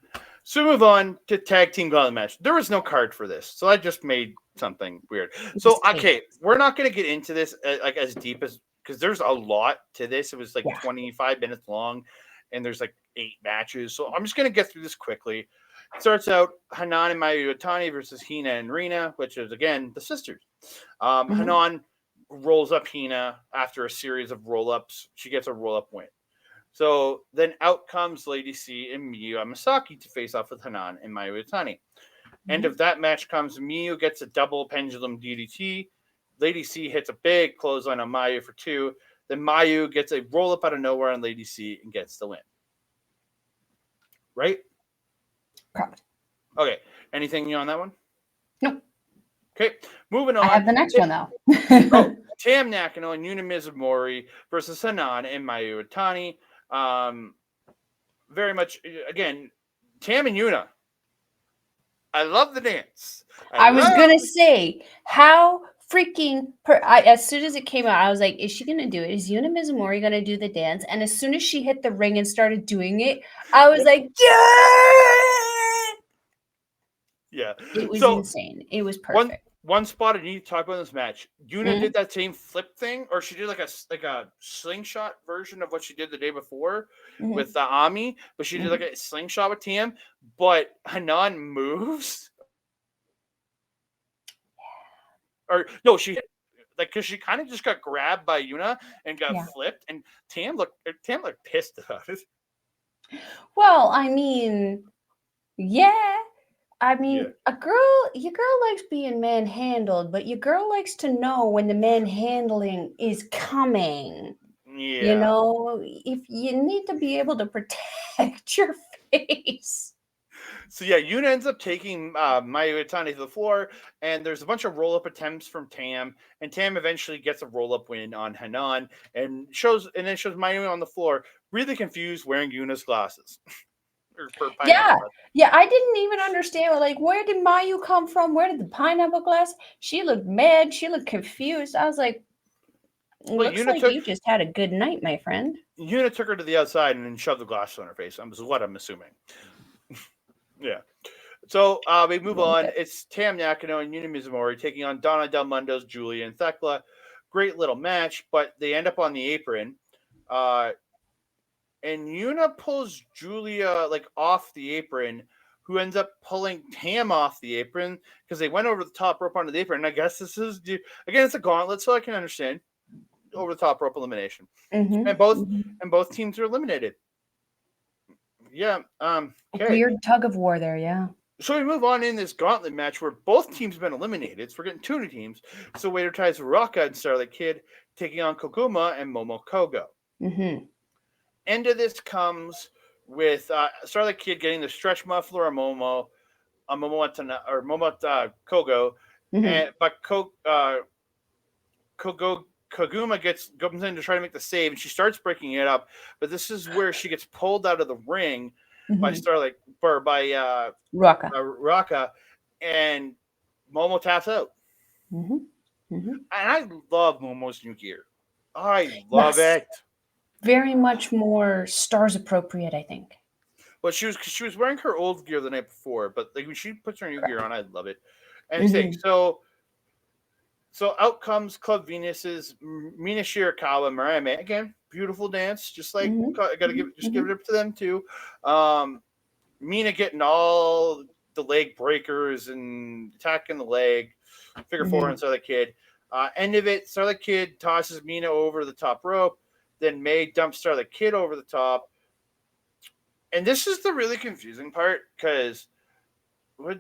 So we move on to Tag Team Gauntlet Match. There was no card for this, so I just made something weird. So okay, we're not going to get into this like as deep as, because there's a lot to this. It was like 25 minutes long, and there's like 8 matches. So I'm just going to get through this quickly. It starts out Hanan and Mayu Utami versus Hina and Rina, which is again the sisters. Hanan rolls up Hina after a series of roll-ups. She gets a roll-up win. So then out comes Lady C and Miyu Amasaki to face off with Hanan and Mayu Utami. End of that match comes Miyu gets a double pendulum DDT. Lady C hits a big clothesline on Mayu for 2. Then Mayu gets a roll up out of nowhere on Lady C and gets the win. Right? Correct. Okay. Anything new on that one? Nope. Okay. Moving on. I have the next one though. Tam Nakano and Yuna Mizumori versus Hanan and Mayu Utami. Very much, again, Tam and Yuna. I love the dance. I was going to say, how freaking, as soon as it came out, I was like, is she going to do it? Is Yuna Mizumori going to do the dance? And as soon as she hit the ring and started doing it, I was like, yeah. It was insane. It was perfect. One spot I need to talk about in this match. Yuna did that same flip thing, or she did like a slingshot version of what she did the day before with the Ami, but she did like a slingshot with Tam. But Hanan moves, or no, she like, because she kind of just got grabbed by Yuna and got flipped, and Tam looked pissed about it. Well, I mean, yeah. I mean, your girl likes being manhandled, but your girl likes to know when the manhandling is coming. Yeah. You know, if you need to be able to protect your face. So yeah, Yuna ends up taking Mayu Utami to the floor, and there's a bunch of roll-up attempts from Tam, and Tam eventually gets a roll-up win on Hanan, and then shows Mayu on the floor, really confused, wearing Yuna's glasses. Yeah, I didn't even understand. Like, where did Mayu come from? Where did the pineapple glass? She looked mad. She looked confused. I was like, looks like you just had a good night, my friend. Yuna took her to the outside and then shoved the glasses on her face. Is what I'm assuming. Yeah. So we move on. It's Tam Nakano and Yuna Mizumori taking on Donna Del Mondo's Giulia and Thekla. Great little match, but they end up on the apron. And Yuna pulls Giulia like off the apron, who ends up pulling Tam off the apron because they went over the top rope onto the apron. And I guess this is, again, it's a gauntlet, so I can understand over the top rope elimination. And both teams are eliminated. Yeah. Okay. Weird tug of war there, yeah. So we move on in this gauntlet match where both teams have been eliminated. So we're getting 2 new teams. So Waiter ties Raka and Starlight Kid taking on Koguma and Momo Kohgo. End of this comes with Starlight Kid getting the stretch muffler on Momo, Kohgo, but Kohgo Kaguma comes in to try to make the save, and she starts breaking it up. But this is where she gets pulled out of the ring by Raka. Raka, and Momo taps out. And I love Momo's new gear. I love it. Very much more Stars appropriate, I think. Well, she was wearing her old gear the night before, but like when she puts her new gear on, I love it. And so out comes Club Venus's Mina Shirakawa, Mariah May. Again, beautiful dance. Just like I gotta give it up to them too. Mina getting all the leg breakers and attacking the leg. Figure four on Starlight Kid. End of it, Starlight Kid tosses Mina over the top rope. Then May dumps Starlight Kid over the top. And this is the really confusing part because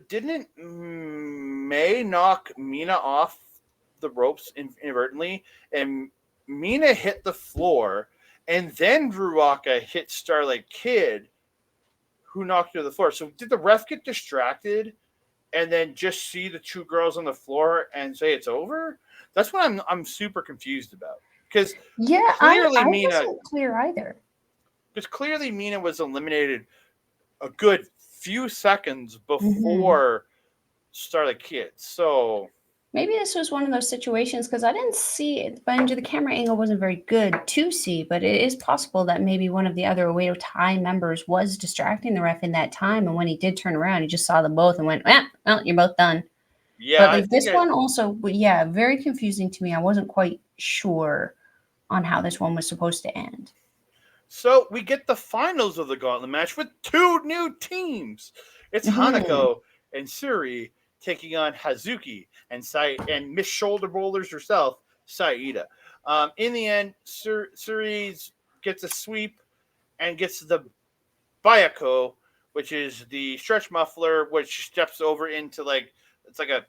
didn't May knock Mina off the ropes inadvertently, and Mina hit the floor, and then Ruaka hit Starlight Kid, who knocked her to the floor. So did the ref get distracted and then just see the two girls on the floor and say it's over? That's what I'm super confused about. Because clearly I Mina wasn't clear either. Because clearly Mina was eliminated a good few seconds before Starlight Kid. So maybe this was one of those situations because I didn't see it, but the camera angle wasn't very good to see. But it is possible that maybe one of the other Oedo Tai members was distracting the ref in that time, and when he did turn around, he just saw them both and went, "Well, you're both done." Yeah, but like this one also, very confusing to me. I wasn't quite sure on how this one was supposed to end. So we get the finals of the Gauntlet match with two new teams. It's Hanako and Syuri taking on Hazuki and Miss Shoulder Boulders herself, Iida. In the end, Syuri gets a sweep and gets the Bayako, which is the stretch muffler, which steps over into it's like a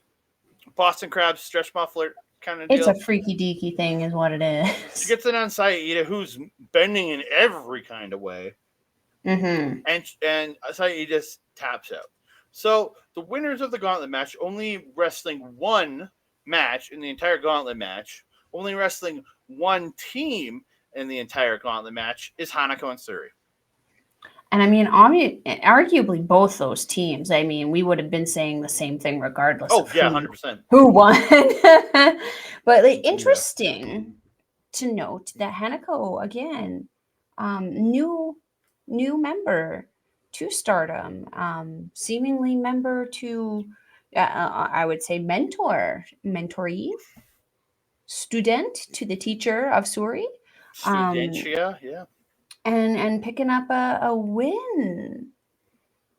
Boston Crab stretch muffler kind of deal. It's a freaky deaky thing is what it is. She gets it on Iida, who's bending in every kind of way. And Iida just taps out. So the winners of the Gauntlet match, only wrestling one match in the entire Gauntlet match, only wrestling one team in the entire Gauntlet match, is Hanako and Syuri. And I mean, arguably both those teams, I mean, we would have been saying the same thing regardless of 100%. Who won. But interesting to note that Hanako, again, new member to Stardom, seemingly member to, I would say, mentoree, student to the teacher of Syuri. Studentia, yeah. And picking up a win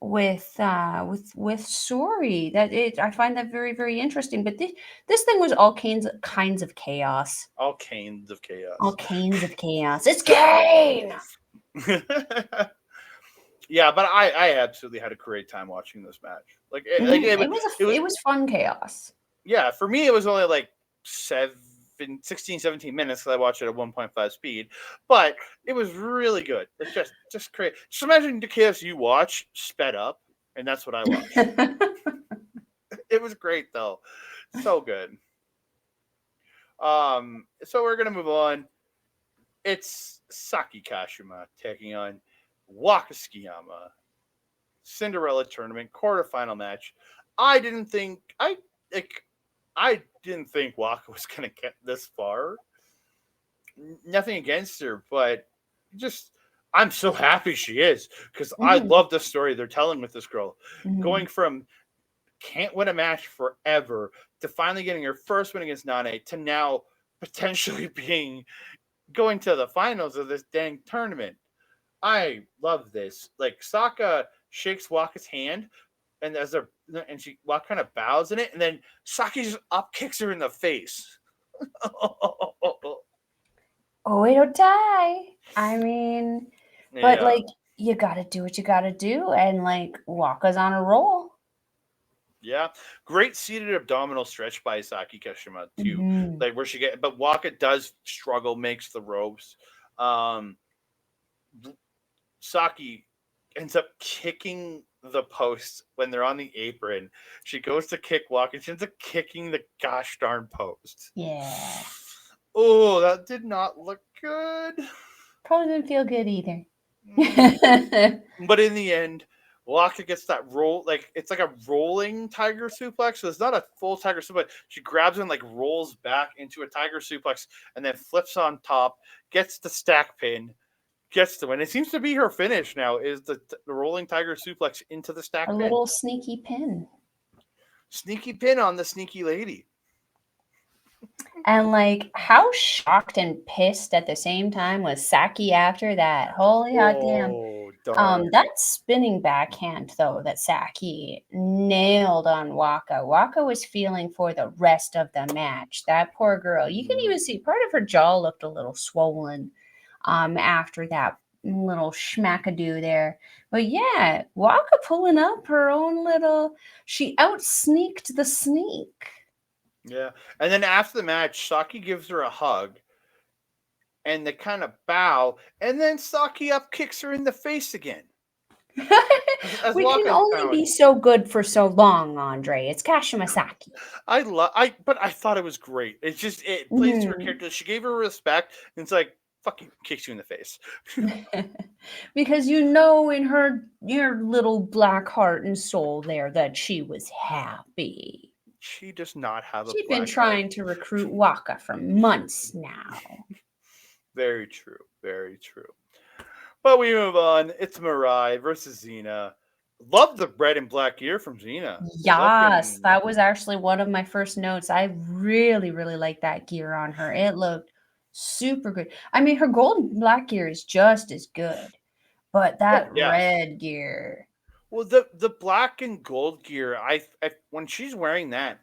with Syuri. I find that very, very interesting. But this thing was all kinds of chaos. All kinds of chaos. All kinds of chaos. It's Kane. Yeah, but I absolutely had a great time watching this match. It was fun chaos. Yeah, for me it was only like 16, 17 minutes because I watched it at 1.5 speed, but it was really good. It's just great. Just imagine the chaos you watch sped up, and that's what I watched. It was great though, so good. So we're gonna move on. It's Saki Kashima taking on Waka Tsukiyama. Cinderella Tournament quarterfinal match. I didn't think Waka was going to get this far. Nothing against her, but I'm so happy she is because I love the story they're telling with this girl. Going from can't win a match forever to finally getting her first win against Nane to now potentially going to the finals of this dang tournament. I love this. Like Saka shakes Waka's hand, and Waka kind of bows in it, and then Saki just up kicks her in the face. Oedo Tai. I mean, but you gotta do what you gotta do, and Waka's on a roll. Yeah, great seated abdominal stretch by Saki Kashima too. But Waka does struggle, makes the ropes. Saki ends up kicking the post when they're on the apron. She goes to kick Waka, and she ends up kicking the gosh darn post. Yeah. Oh, that did not look good. Probably didn't feel good either. But in the end, Waka gets that roll, like it's like a rolling tiger suplex. So it's not a full tiger suplex. She grabs and like rolls back into a tiger suplex and then flips on top, gets the stack pin, gets the win. It seems to be her finish now. Is the rolling tiger suplex into the stack A pin? little sneaky pin. Sneaky pin on the sneaky lady. And like, how shocked and pissed at the same time was Saki after that? Holy hot damn. Oh, darn. That spinning backhand though that Saki nailed on Waka. Waka was feeling for the rest of the match. That poor girl. You can even see part of her jaw looked a little swollen after that little schmackadoo there. But yeah, Waka pulling up her own little, she out sneaked the sneak. Yeah. And then after the match, Saki gives her a hug and they kind of bow, and then Saki up kicks her in the face again. As We can Waka's only bowing. be so good for so long, Andre. It's Kashima Saki. But I thought it was great. It's just it plays to her character. She gave her respect, and it's like fuck you, kicks you in the face. Because you know in your little black heart and soul there that she was happy. She does not have a She'd black been trying to recruit Waka for months now. Very true. Very true. But we move on. It's Mirai versus Xena. Love the red and black gear from Xena. Yes, that was actually one of my first notes. I really, really like that gear on her. It looked super good. I mean, her gold and black gear is just as good, but that red gear. Well, the black and gold gear, I when she's wearing that,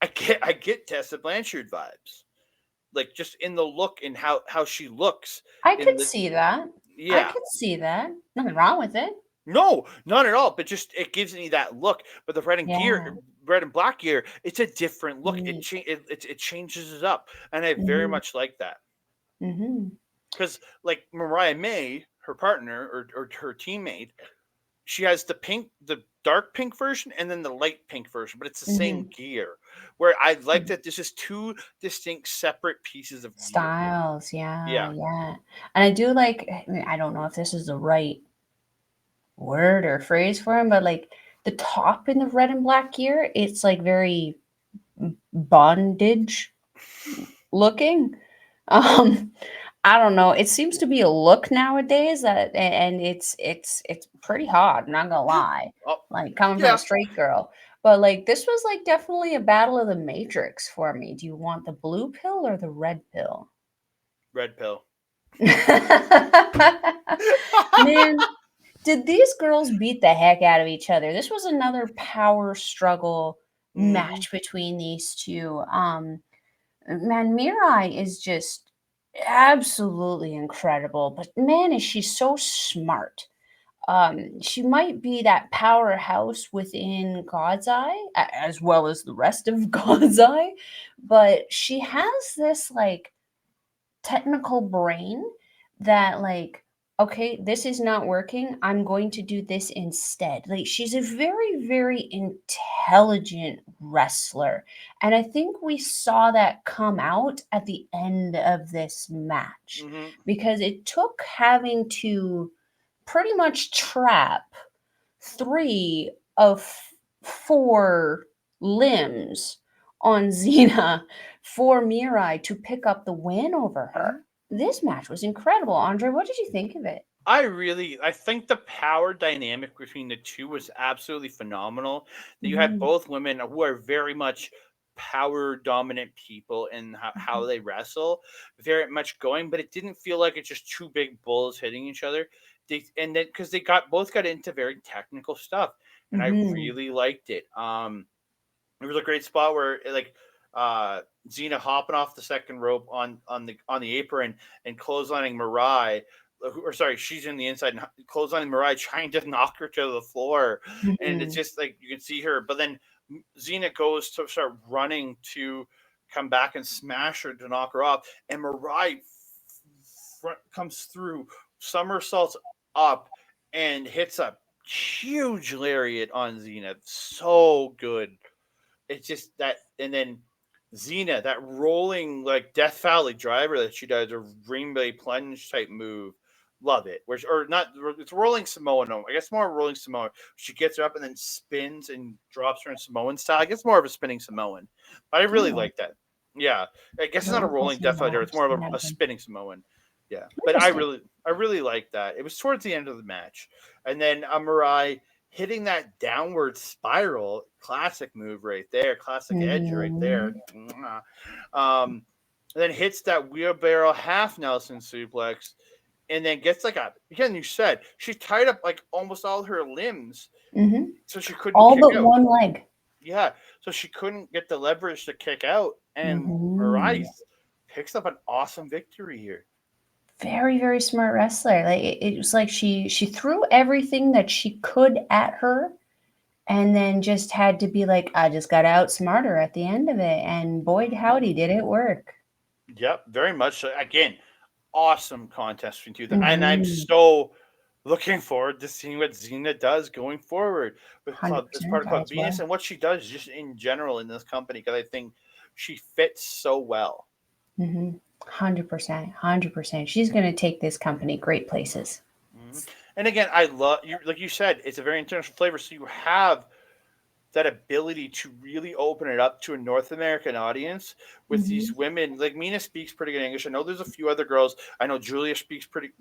I get Tessa Blanchard vibes, like just in the look and how she looks. I could see that. Yeah, I could see that. Nothing wrong with it. No, not at all. But just it gives me that look. But the red and black gear, it's a different look. It changes it up, and I very much like that. Because like Mariah May, her partner or her teammate, she has the dark pink version, and then the light pink version, but it's the same gear. Where I like that this is two distinct, separate pieces of styles. Gear. Yeah. And I do like. I don't know if this is the right word or phrase for him, but like the top in the red and black gear, it's like very bondage looking. I don't know. It seems to be a look nowadays that, and it's pretty hot. I'm not gonna lie. Like coming from a straight girl, but like this was like definitely a battle of the Matrix for me. Do you want the blue pill or the red pill? Red pill. Man, did these girls beat the heck out of each other? This was another power struggle match between these two. Man, Mirai is just absolutely incredible, but man, is she so smart. She might be that powerhouse within God's Eye, as well as the rest of God's Eye, but she has this like technical brain that like, okay, this is not working. I'm going to do this instead. Like she's a very, very intelligent wrestler. And I think we saw that come out at the end of this match because it took having to pretty much trap 3 of 4 limbs on Xena for Mirai to pick up the win over her. This match was incredible. Andre, what did you think of it? I think the power dynamic between the two was absolutely phenomenal. That you had both women who are very much power dominant people in how they wrestle, very much going, but it didn't feel like it's just two big bulls hitting each other. And then because they both got into very technical stuff, and I really liked it. There was a great spot where like Xena hopping off the second rope on the apron and clotheslining Mirai. Or sorry, she's in the inside and clotheslining Mariah, trying to knock her to the floor, and it's just like you can see her. But then Xena goes to start running to come back and smash her to knock her off, and Mariah comes through, somersaults up, and hits a huge lariat on Xena. So good. It's just that, and then Xena, that rolling like Death Valley driver that she does, a rainbow plunge type move. Love it. Or not, it's rolling Samoan. I guess more rolling Samoan. She gets her up and then spins and drops her in Samoan style. I guess more of a spinning Samoan. But I really like that. Yeah. I guess it's not a rolling Death Valley driver. It's more of a spinning Samoan. Yeah. But I really like that. It was towards the end of the match. And then Mirai hitting that downward spiral, classic move right there, classic edge right there. Then hits that wheelbarrow half Nelson suplex, and then gets like again, you said she tied up like almost all her limbs, so she couldn't all kick but out. one leg. Yeah, so she couldn't get the leverage to kick out, and Mirai picks up an awesome victory here. Very, very smart wrestler. Like it was like she threw everything that she could at her, and then just had to be like, I just got to outsmart her at the end of it. And boy, howdy, did it work. Yep, very much so. Again, awesome contest between them, and I'm so looking forward to seeing what Xena does going forward with as part of Club Venus and what she does just in general in this company, because I think she fits so well. 100%. She's going to take this company great places. And again, I love you, like you said, it's a very international flavor, so you have that ability to really open it up to a North American audience with these women. Like Mina speaks pretty good English. I know there's a few other girls. I know Giulia speaks pretty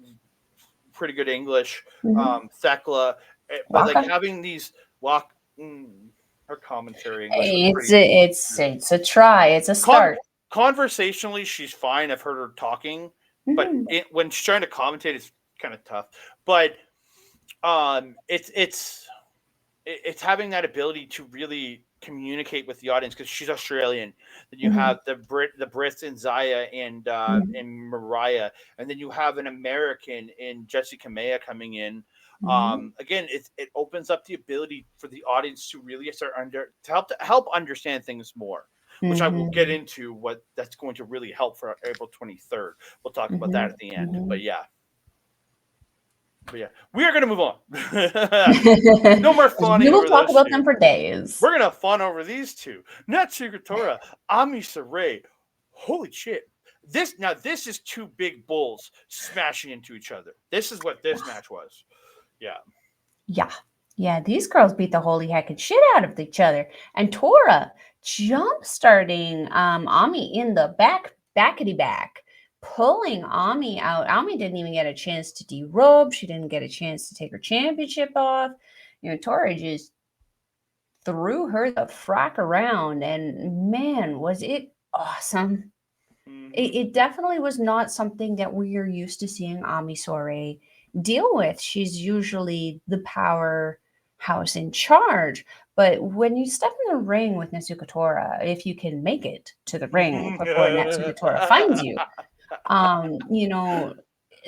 good English. Thekla, but like having these her commentary English. It's a try. It's a start. Conversationally, she's fine. I've heard her talking, but when she's trying to commentate, it's kind of tough. But it's having that ability to really communicate with the audience, because she's Australian. Then you have the Brits in Zaya and Mariah, and then you have an American in Jessica Maya coming in. Again, it opens up the ability for the audience to really start to help understand things more, which I will get into what that's going to really help for April 23rd. We'll talk about that at the end. But yeah, we are going to move on. No more fawning. We will talk about them for days. We're going to have fun over these two. Natsuko Tora, Ami Sohrei. Holy shit. This is two big bulls smashing into each other. This is what this match was. Yeah, these girls beat the holy heckin' shit out of each other. And Tora jump starting Ami in the backity back, pulling Ami out. Ami didn't even get a chance to derobe. She didn't get a chance to take her championship off. Tora just threw her the frack around, and man, was it awesome. It definitely was not something that we are used to seeing Ami Sohrei deal with. She's usually the powerhouse in charge. But when you step in the ring with Natsuko Tora, if you can make it to the ring before Natsuko Tora finds you,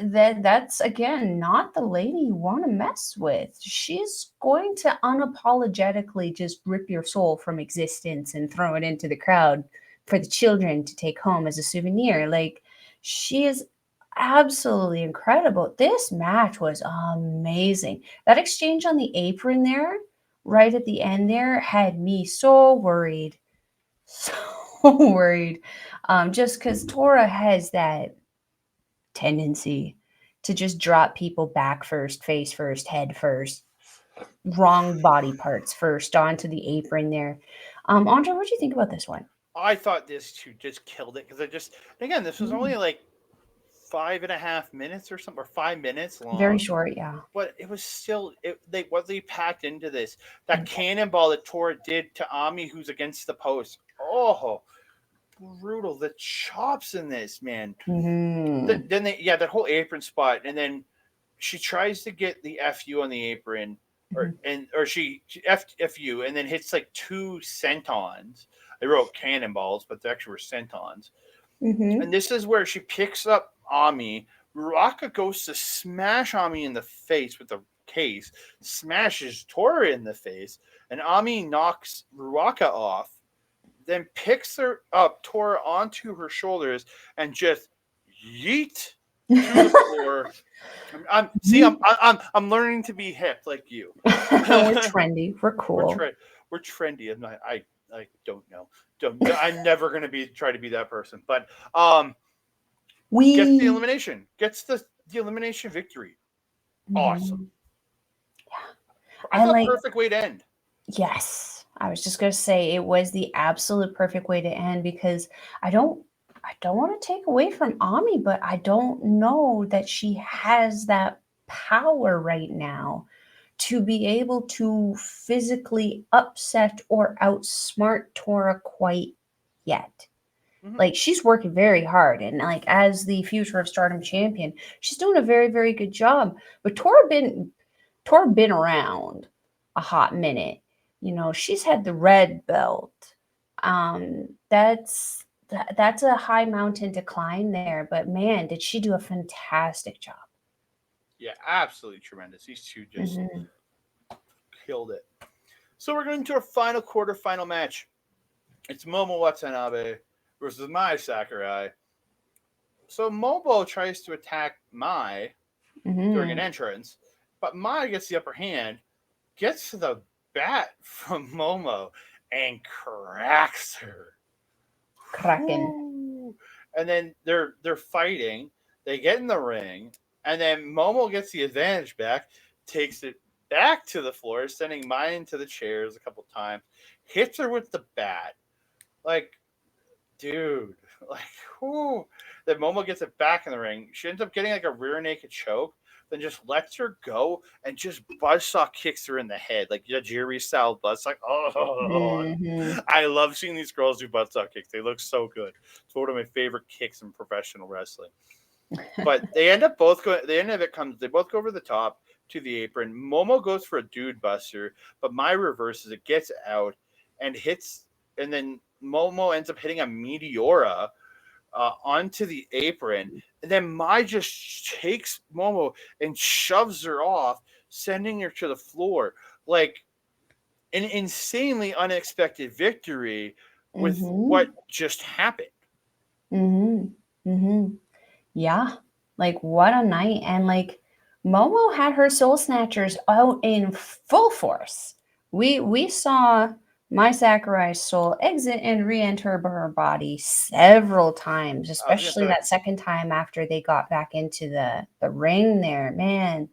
that's again not the lady you want to mess with. She's going to unapologetically just rip your soul from existence and throw it into the crowd for the children to take home as a souvenir. Like, she is absolutely incredible. This match was amazing. That exchange on the apron there, right at the end there, had me so worried. Just because Tora has that tendency to just drop people back first, face first, head first, wrong body parts first onto the apron there. Andre, what do you think about this one? I thought this two just killed it, because this was only like 5.5 minutes or something, or 5 minutes long. Very short, yeah. But it was still what they packed into this. That cannonball that Tora did to Ami, who's against the post. Oh, brutal! The chops in this, man. Then that whole apron spot, and then she tries to get the FU on the apron, or she FU, and then hits like 2 sentons. They wrote cannonballs, but they actually were sentons. And this is where she picks up Ami. Ruaka goes to smash Ami in the face with the case, smashes Tora in the face, and Ami knocks Ruaka off, then picks her up, Tora onto her shoulders, and just yeet to the floor. I'm learning to be hip like you. We're trendy. We're cool. We're trendy. I don't know. I'm never going to try to be that person. But gets the elimination. Gets the elimination victory. Awesome. I thought perfect way to end. Yes. I was just going to say it was the absolute perfect way to end, because I don't want to take away from Ami, but I don't know that she has that power right now to be able to physically upset or outsmart Tora quite yet. Like, she's working very hard, and like, as the future of Stardom champion, she's doing a very, very good job. But Tora been around a hot minute. You know, she's had the red belt. That's a high mountain to climb there. But man, did she do a fantastic job. Yeah, absolutely tremendous. These two just killed it. So we're going to our final quarterfinal match. It's Momo Watanabe versus Mai Sakurai. So Momo tries to attack Mai during an entrance, but Mai gets the upper hand, gets to the bat from Momo, and cracks her. Cracking. And then they're fighting. They get in the ring, and then Momo gets the advantage back, takes it back to the floor, sending Mai into the chairs a couple times, hits her with the bat. Like, dude, like, whoo. Then Momo gets it back in the ring. She ends up getting like a rear naked choke, then just lets her go and just buzzsaw kicks her in the head, like Yajiri style buzzsaw. I love seeing these girls do buzzsaw kicks. They look so good. It's one of my favorite kicks in professional wrestling. But they both go over the top to the apron. Momo goes for a dude buster, but Mai reverses it, gets out, and hits, and then Momo ends up hitting a Meteora onto the apron, and then Mai just takes Momo and shoves her off, sending her to the floor. Like, an insanely unexpected victory with what just happened. Yeah, like, what a night. And like, Momo had her soul snatchers out in full force. We saw Mai Sakurai's soul exit and re-enter her body several times, especially that second time after they got back into the ring there. Man,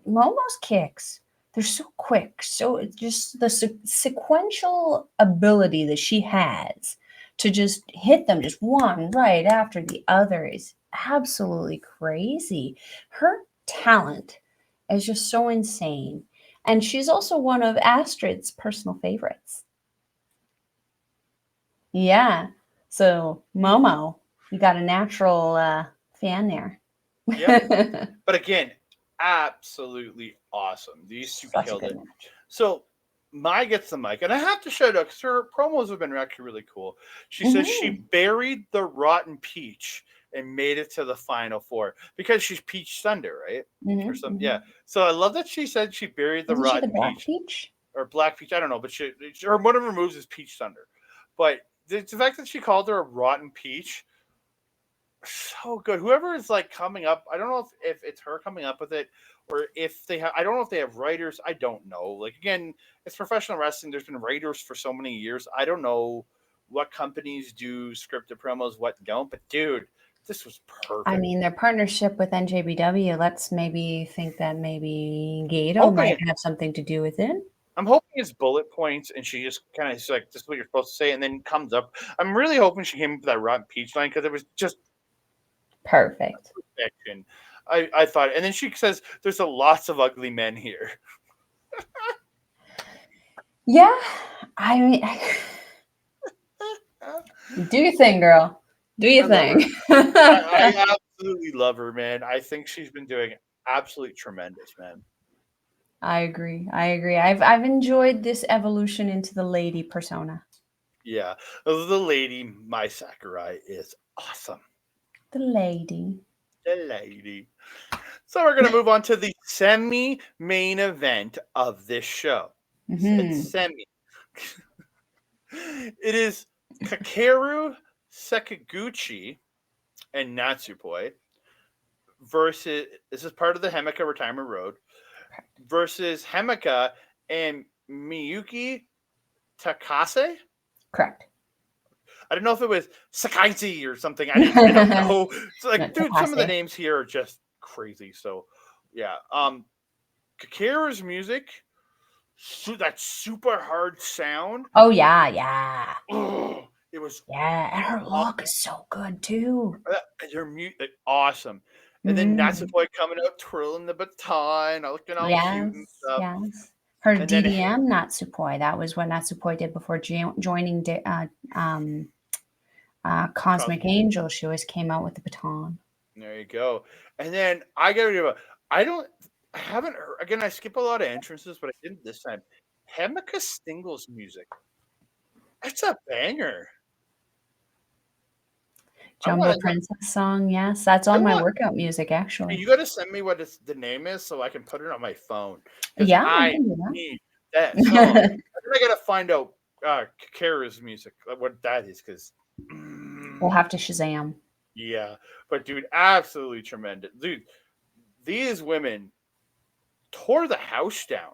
Momo's kicks, they're so quick. So just the sequential ability that she has to just hit them just one right after the other is absolutely crazy. Her talent is just so insane. And she's also one of Astrid's personal favorites. Yeah. So, Momo, you got a natural fan there. Yep. But again, absolutely awesome. These two killed it. So Mai gets the mic, and I have to shout out because her promos have been actually really cool. She says she buried the rotten peach and made it to the final four because she's Peach Thunder, right? Or something. Yeah. So I love that she said she buried the rotten peach or black peach. I don't know, but one of her moves is Peach Thunder. But the fact that she called her a rotten peach, so good. Whoever is like coming up, I don't know if it's her coming up with it or if they have. I don't know if they have writers. I don't know. Like, again, it's professional wrestling. There's been writers for so many years. I don't know what companies do scripted promos, what don't. But dude, this was perfect. I mean, their partnership with NJBW lets maybe think that maybe Gato might have something to do with it. I'm hoping it's bullet points, and she just kind of like, this is what you're supposed to say, and then comes up. I'm really hoping she came up with that rotten peach line because it was just perfect. Perfection. I thought, and then she says, "There's lots of ugly men here." Yeah, I mean, do your thing, girl. Do your thing. I absolutely love her, man. I think she's been doing absolutely tremendous, man. I agree. I've enjoyed this evolution into the lady persona. Yeah, the lady Mai Sakurai is awesome. The lady. So we're going to move on to the semi-main event of this show. It's semi. It is Kakeru Sekiguchi and Natsuko versus, this is part of the Himeka Retirement Road, versus Himeka and Miyuki Takase. Correct. I don't know if it was Sakai or something. I don't know. So like, dude, some of the Takase. names here are just crazy. So yeah. Kakeru's music, that super hard sound. Oh yeah, yeah. Oh, it was Yeah, and her look is so good too. her music awesome. And then Mm. Natsuko coming out twirling the baton, looking all cute and Yes, stuff. yes. Her And then DDM Natsupoi. That was what Natsupoi did before joining Cosmic Angel. She always came out with the baton. there you go. And then I gotta give I haven't heard, again, I skip a lot of entrances, but I didn't this time. Himeka Stingle's music. That's a banger. I Jumbo want to Princess song, yes. That's I on my want workout music, actually. you gotta send me what the name is so I can put it on my phone. Because Yeah, I I can do need that song. that. And then I gotta find out Kakeru's music, what that is, because We'll have to Shazam. yeah. But dude, absolutely tremendous. Dude, these women tore the house down.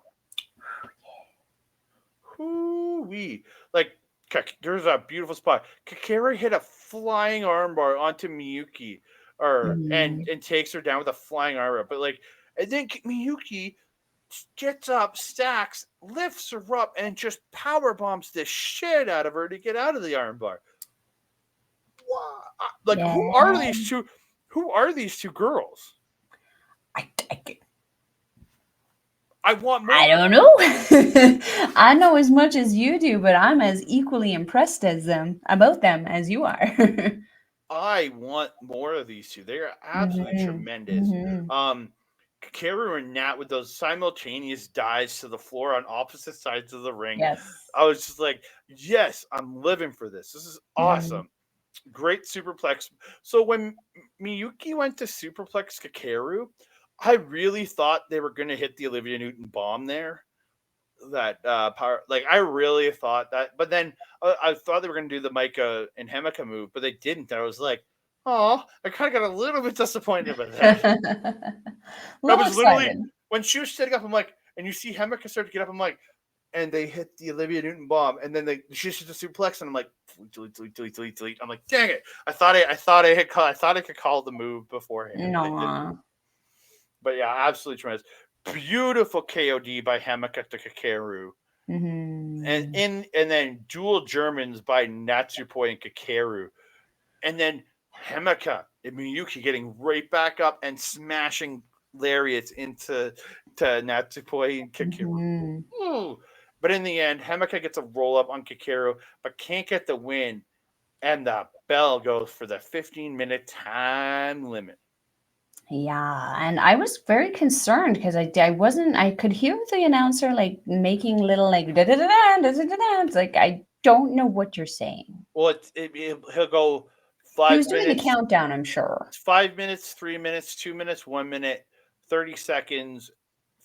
Hoo-wee. Like, there's a beautiful spot. Kakeru hit a flying armbar onto Miyuki, and takes her down with a flying armbar. But like, and then Miyuki gets up, stacks, lifts her up, and just power bombs the shit out of her to get out of the armbar. Wow. Like, Yeah. who are these two? Who are these two girls? I want more. I don't know. I know as much as you do, but I'm as equally impressed about them as you are. I want more of these two. They are absolutely tremendous. Kakeru and Nat with those simultaneous dives to the floor on opposite sides of the ring. Yes. I was just like, yes, I'm living for this. This is awesome. Great superplex. So when Miyuki went to superplex Kakeru, I really thought they were going to hit the Olivia Newton bomb there. That power, like, I really thought that, but then I thought they were going to do the Micah and Himeka move, but they didn't. And I was like, oh, I kind of got a little bit disappointed about that. I was literally, when she was sitting up, I'm like, and you see Himeka start to get up, I'm like, and they hit the Olivia Newton bomb, and then she hits the suplex, and I'm like, delete. I'm like, dang it! I thought I could call the move beforehand. No. But yeah, absolutely tremendous. Beautiful KOD by Himeka to Kakeru. And then dual Germans by Natsupoi and Kakeru. And then Himeka and Miyuki getting right back up and smashing lariats into Natsupoi and Kakeru. But in the end, Himeka gets a roll up on Kakeru, but can't get the win. And the bell goes for the 15-minute time limit. Yeah, and I was very concerned because I could hear the announcer like making little like da da da da da da da. It's like, I don't know what you're saying. Well, he'll go 5 minutes. He was doing the countdown, I'm sure. 5 minutes, 3 minutes, 2 minutes, 1 minute, 30 seconds,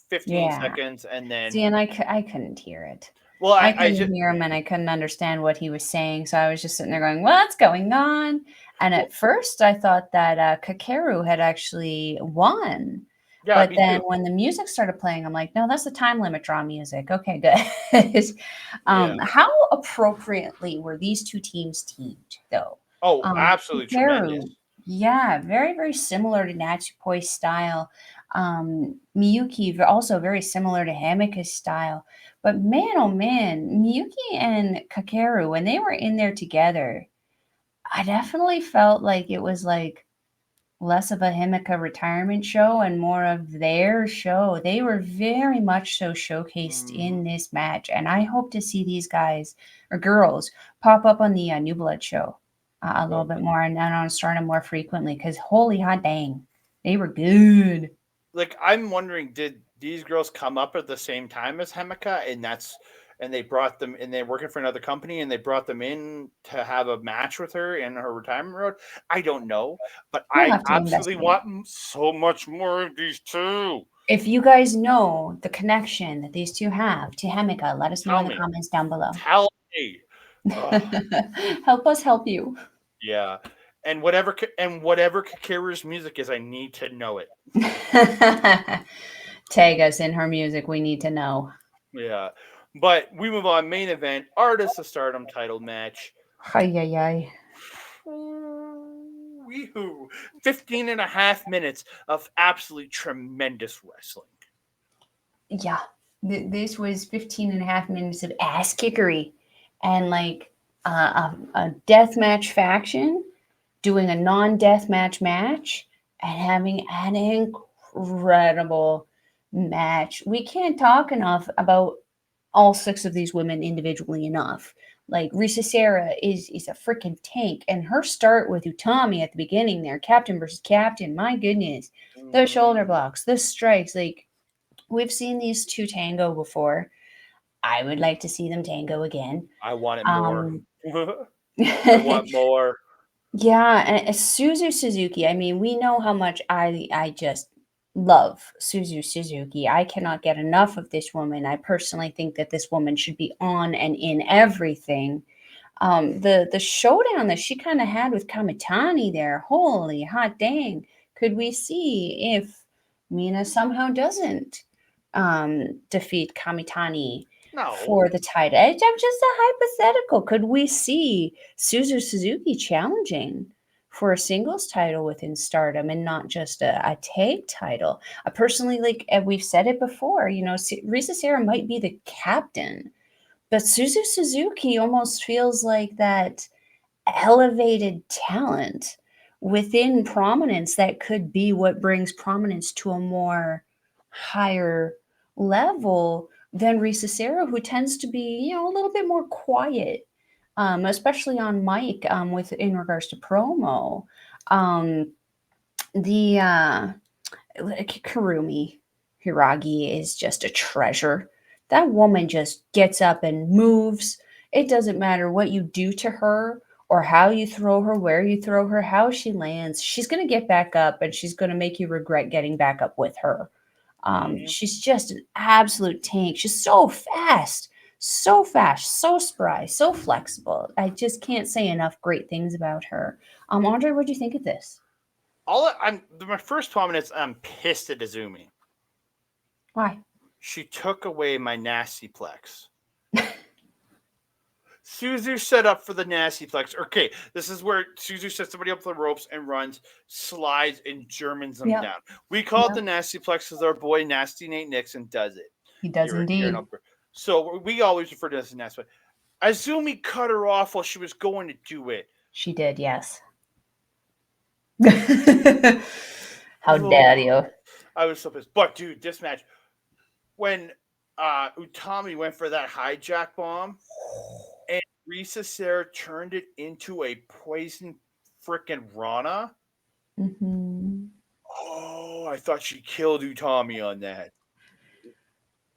15 seconds, and then. See, and I couldn't hear it. Well, I couldn't hear him, and I couldn't understand what he was saying. So I was just sitting there going, "What's going on?" And at first, I thought that Kakeru had actually won. Yeah, but then when the music started playing, I'm like, "No, that's the time limit draw music." Okay, good. How appropriately were these two teams teamed, though? Oh, absolutely tremendous. Yeah, very, very similar to Natsupoi's style. Miyuki, also very similar to Himeka's style. But man, oh man, Miyuki and Kakeru, when they were in there together, I definitely felt like it was like less of a Himeka retirement show and more of their show. They were very much so showcased in this match. And I hope to see these guys or girls pop up on the New Blood show a little bit more and on Stardom more frequently, because holy hot dang, they were good. Like, I'm wondering, did these girls come up at the same time as Himeka, and they brought them, and they're working for another company, and they brought them in to have a match with her in her retirement road? I don't know, but I absolutely want so much more of these two. If you guys know the connection that these two have to Himeka, let us know in the comments down below. Tell me. Help us help you. Yeah. And whatever Kakeru's music is, I need to know it. Tag us in her music. We need to know. Yeah. But we move on. Main event, Artist of Stardom title match. Ay, ay, ay. Wee-hoo. 15 and a half minutes of absolutely tremendous wrestling. Yeah. This was 15 and a half minutes of ass kickery. And like a deathmatch faction doing a non-deathmatch match and having an incredible match. We can't talk enough about all 6 of these women individually enough. Like Risa Sera is a freaking tank, and her start with Utami at the beginning there, captain versus captain. My goodness, the shoulder blocks, the strikes. Like we've seen these two tango before. I would like to see them tango again. I want it more. I Um, want more. Yeah, and Suzu Suzuki. I mean, we know how much I just love Suzu Suzuki. I cannot get enough of this woman. I personally think that this woman should be on and in everything. The showdown that she kind of had with Kamitani there, holy hot dang. Could we see if Mina somehow doesn't defeat Kamitani No. for the title? I'm just a hypothetical. Could we see Suzu Suzuki challenging for a singles title within Stardom and not just a tag title? I personally like, and we've said it before, you know, Risa Sera might be the captain, but Suzu Suzuki almost feels like that elevated talent within prominence that could be what brings prominence to a more higher level than Risa Sera, who tends to be, you know, a little bit more quiet, especially on mic, with in regards to promo. Um, the Karumi Hiragi is just a treasure. That woman just gets up and moves. It doesn't matter what you do to her or how you throw her, where you throw her, how she lands. She's going to get back up and she's going to make you regret getting back up with her. She's just an absolute tank. She's so fast, so spry, so flexible. I just can't say enough great things about her. Andre, what do you think of this? My first 12 minutes, I'm pissed at Izumi. Why? She took away my nasty plex. Suzu set up for the nasty plex. Okay, this is where Suzu sets somebody up for the ropes and runs, slides, and Germans them down. We call it the nasty plex because our boy Nasty Nate Nixon does it. He does indeed. So we always refer to this as nasty plex. Izumi cut her off while she was going to do it. She did, yes. How dare you? I was so pissed. But dude, this match, when Utami went for that hijack bomb and Risa Sera turned it into a poison freaking Rana. Mm-hmm. Oh, I thought she killed Utami on that.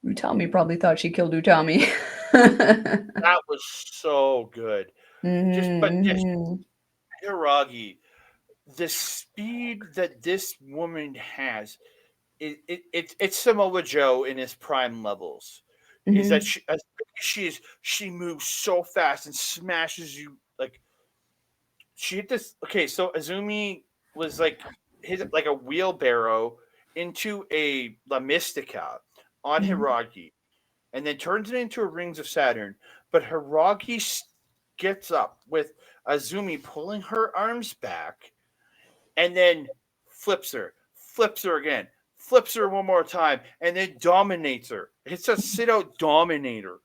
Utami probably thought she killed Utami. That was so good. Mm-hmm. Hiragi, the speed that this woman has, it's Samoa Joe in his prime levels. Mm-hmm. Is that she moves so fast and smashes you like she hit this. Okay, so Izumi was hit like a wheelbarrow into a La Mystica on Hiragi, and then turns it into a Rings of Saturn. But Hiragi gets up with Izumi pulling her arms back, and then flips her again, flips her one more time, and then dominates her. It's a sit out dominator.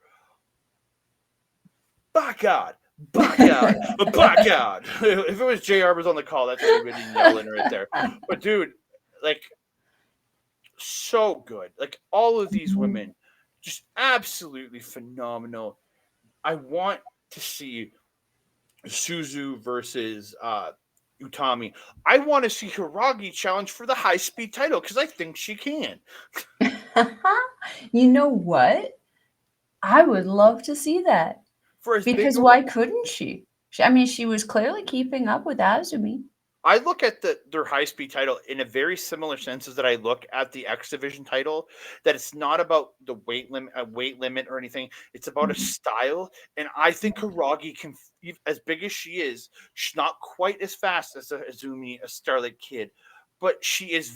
By God. By God. By God. If it was JR was on the call, that's what he would be yelling right there. But dude, like, so good. Like, all of these women, just absolutely phenomenal. I want to see Suzu versus Utami. I want to see Hiragi challenge for the high speed title because I think she can. You know what? I would love to see that. Because why couldn't she? I mean, she was clearly keeping up with Azumi. I look at their high speed title in a very similar sense as that I look at the X Division title. That it's not about the weight limit or anything. It's about a style, and I think Hiragi can, as big as she is, she's not quite as fast as Azumi, a Starlight Kid, but she is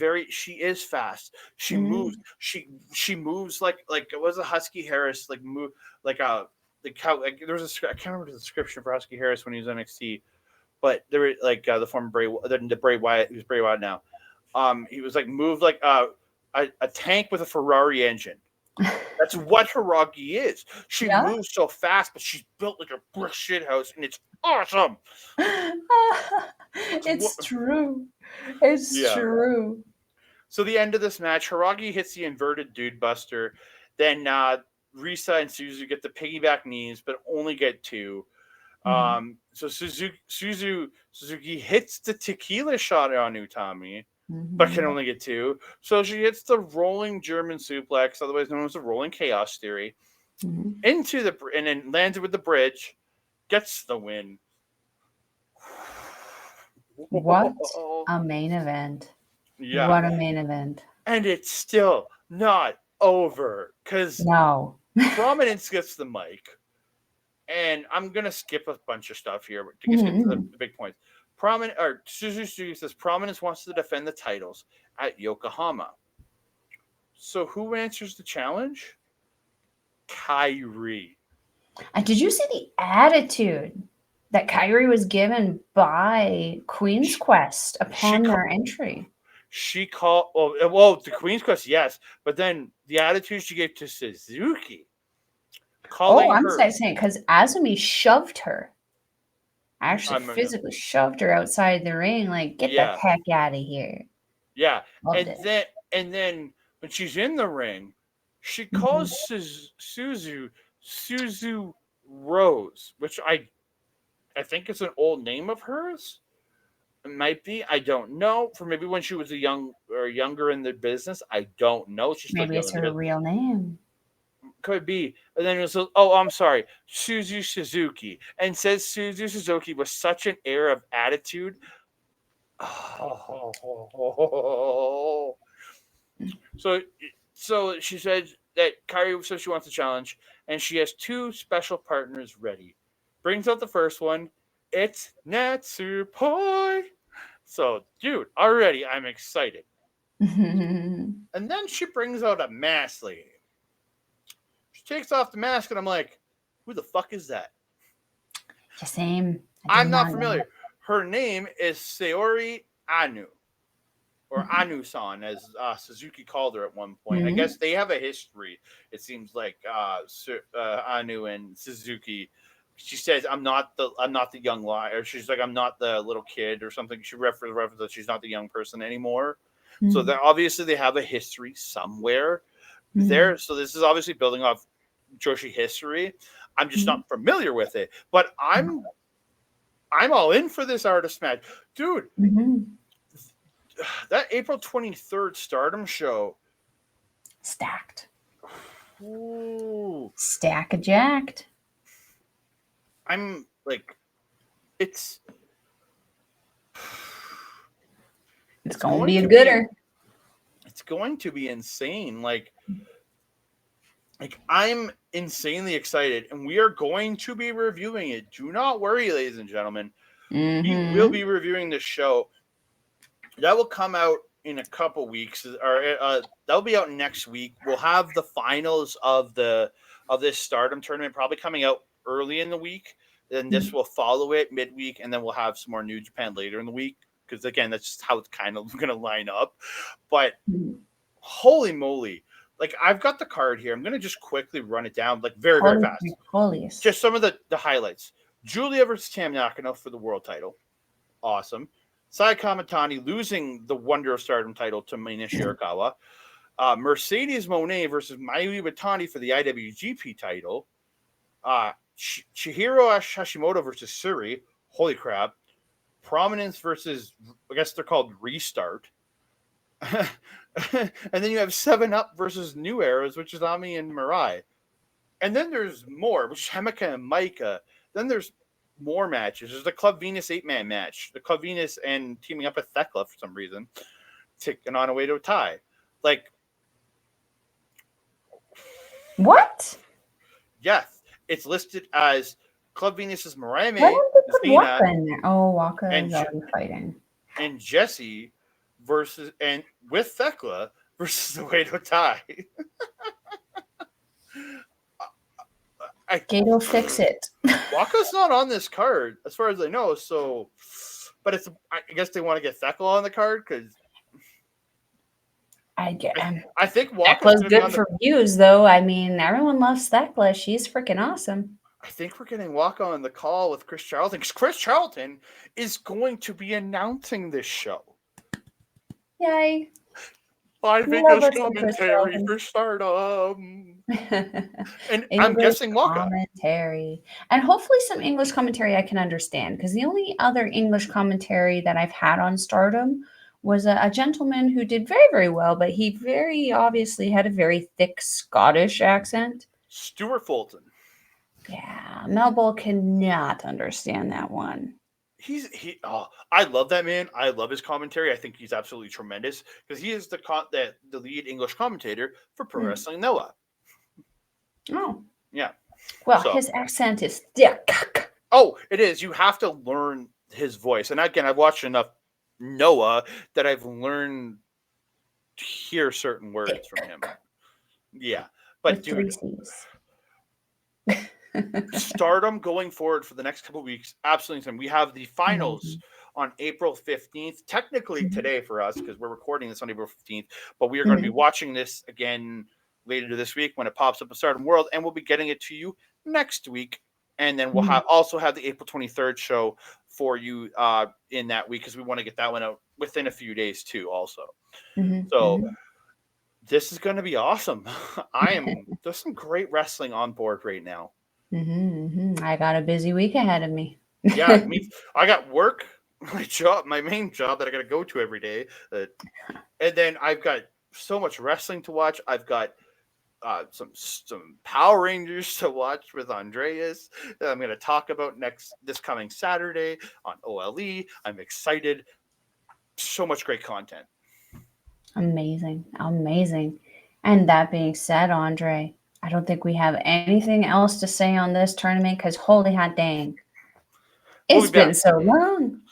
fast. She moves. She moves like it was a Husky Harris like move like a there was a I can't remember the description for Husky Harris when he was on NXT, but there were like the former the Bray Wyatt, who's Bray Wyatt now. He was like moved like a tank with a Ferrari engine. That's what Hiragi is. She moves so fast, but she's built like a brick shithouse, and it's awesome. It's true. It's true. So the end of this match, Hiragi hits the inverted dude buster. Then Risa and Suzu get the piggyback knees, but only get 2. So Suzuki hits the tequila shot on Utami, but can only get 2. So she hits the rolling German suplex, otherwise known as the rolling chaos theory, into the and then lands it with the bridge, gets the win. What a main event! Yeah, what a main event! And it's still not over because Prominence gets the mic. And I'm gonna skip a bunch of stuff here to get to the big points. Suzuki says Prominence wants to defend the titles at Yokohama. So who answers the challenge? Kairi. And did you see the attitude that Kairi was given by Queen's Quest upon their entry? She called the Queen's Quest, yes, but then the attitude she gave to Suzuki. I'm saying because Azumi shoved her. Actually, physically shoved her outside the ring, like, get the heck out of here. Yeah. And then when she's in the ring, she calls Suzu Rose, which I think is an old name of hers. It might be. I don't know. For maybe when she was younger in the business. I don't know. She's maybe it's her real name. Could be. And then it was, I'm sorry, Suzu Suzuki. And says Suzu Suzuki with such an air of attitude. So she said that Kairi says she wants a challenge, and she has 2 special partners ready. Brings out the first one. It's Natsuko. So, dude, already I'm excited. And then she brings out a mask lady. She takes off the mask, and I'm like, who the fuck is that? The same. I'm not familiar. Her name is Syuri Anu. Or Anu-san, as Suzuki called her at one point. I guess they have a history. It seems like Anu and Suzuki. She says, "I'm not the young liar." She's like, "I'm not the little kid" or something. She references that she's not the young person anymore. So that obviously they have a history somewhere there. So this is obviously building off Joshi history. I'm just not familiar with it, but I'm all in for this artist match, dude. That April 23rd Stardom show. Stacked. Ooh. Stack-a-jacked. I'm like, it's going to be a gooder. It's going to be insane. Like I'm insanely excited, and we are going to be reviewing it. Do not worry, ladies and gentlemen. We will be reviewing this show. That will come out in a couple weeks, or that'll be out next week. We'll have the finals of this Stardom tournament probably coming out early in the week. Then this will follow it midweek, and then we'll have some more New Japan later in the week. Because again, that's just how it's kind of going to line up. But holy moly! Like I've got the card here. I'm going to just quickly run it down, like very fast. Just some of the highlights. Giulia versus Tam Nakano for the world title. Awesome. Sai Kamitani losing the Wonder of Stardom title to Mina Shirakawa. Mercedes Moné versus Mayu Iwatani for the IWGP title. Chihiro Hashimoto versus Syuri. Holy crap. Prominence versus, I guess they're called Restart. And then you have 7-Up versus New Eras, which is Ami and Mirai. And then there's more, which is Himeka and Maika. Then there's more matches. There's the Club Venus 8-man match. The Club Venus and teaming up with Thekla for some reason. Taking on Oedo Tai. Like, what? Yes. It's listed as Club Venus's Mariah Xena. Oh, Waka is already fighting. And Jesse versus and with Thekla versus the Oedo Tai. Gato, fix it. Waka's not on this card as far as I know. So, but I guess they want to get Thekla on the card because I think Waka's Thekla's going to be good on for views, though. I mean, everyone loves Thekla. She's freaking awesome. I think we're getting Waka on the call with Chris Charlton because Chris Charlton is going to be announcing this show. Yay! Live English commentary for Stardom. And I'm guessing Waka. Commentary. And hopefully some English commentary I can understand, because the only other English commentary that I've had on Stardom was a gentleman who did very, very well, but he very obviously had a very thick Scottish accent. Stuart Fulton. Yeah, Melball cannot understand that one. I love that man. I love his commentary. I think he's absolutely tremendous because he is the lead English commentator for Pro Wrestling Noah. Oh. Yeah. Well, his accent is thick. Oh, it is. You have to learn his voice. And again, I've watched enough Noah that I've learned to hear certain words from him. Yeah. But with dude, 3 C's. Stardom going forward for the next couple of weeks, absolutely insane. We have the finals on April 15th, technically today for us because we're recording this on April 15th, but we are going to be watching this again later this week when it pops up in Stardom-World, and we'll be getting it to you next week. And then we'll also have the April 23rd show for you in that week because we want to get that one out within a few days too also. So this is going to be awesome. There's some great wrestling on board right now. I got a busy week ahead of me. Yeah, I got work, my main job that I got to go to every day. And then I've got so much wrestling to watch. I've got some Power Rangers to watch with Andreas that I'm going to talk about this coming Saturday on OLE. I'm excited. So much great content. Amazing. And that being said, Andre, I don't think we have anything else to say on this tournament because holy hot dang. It's been so long.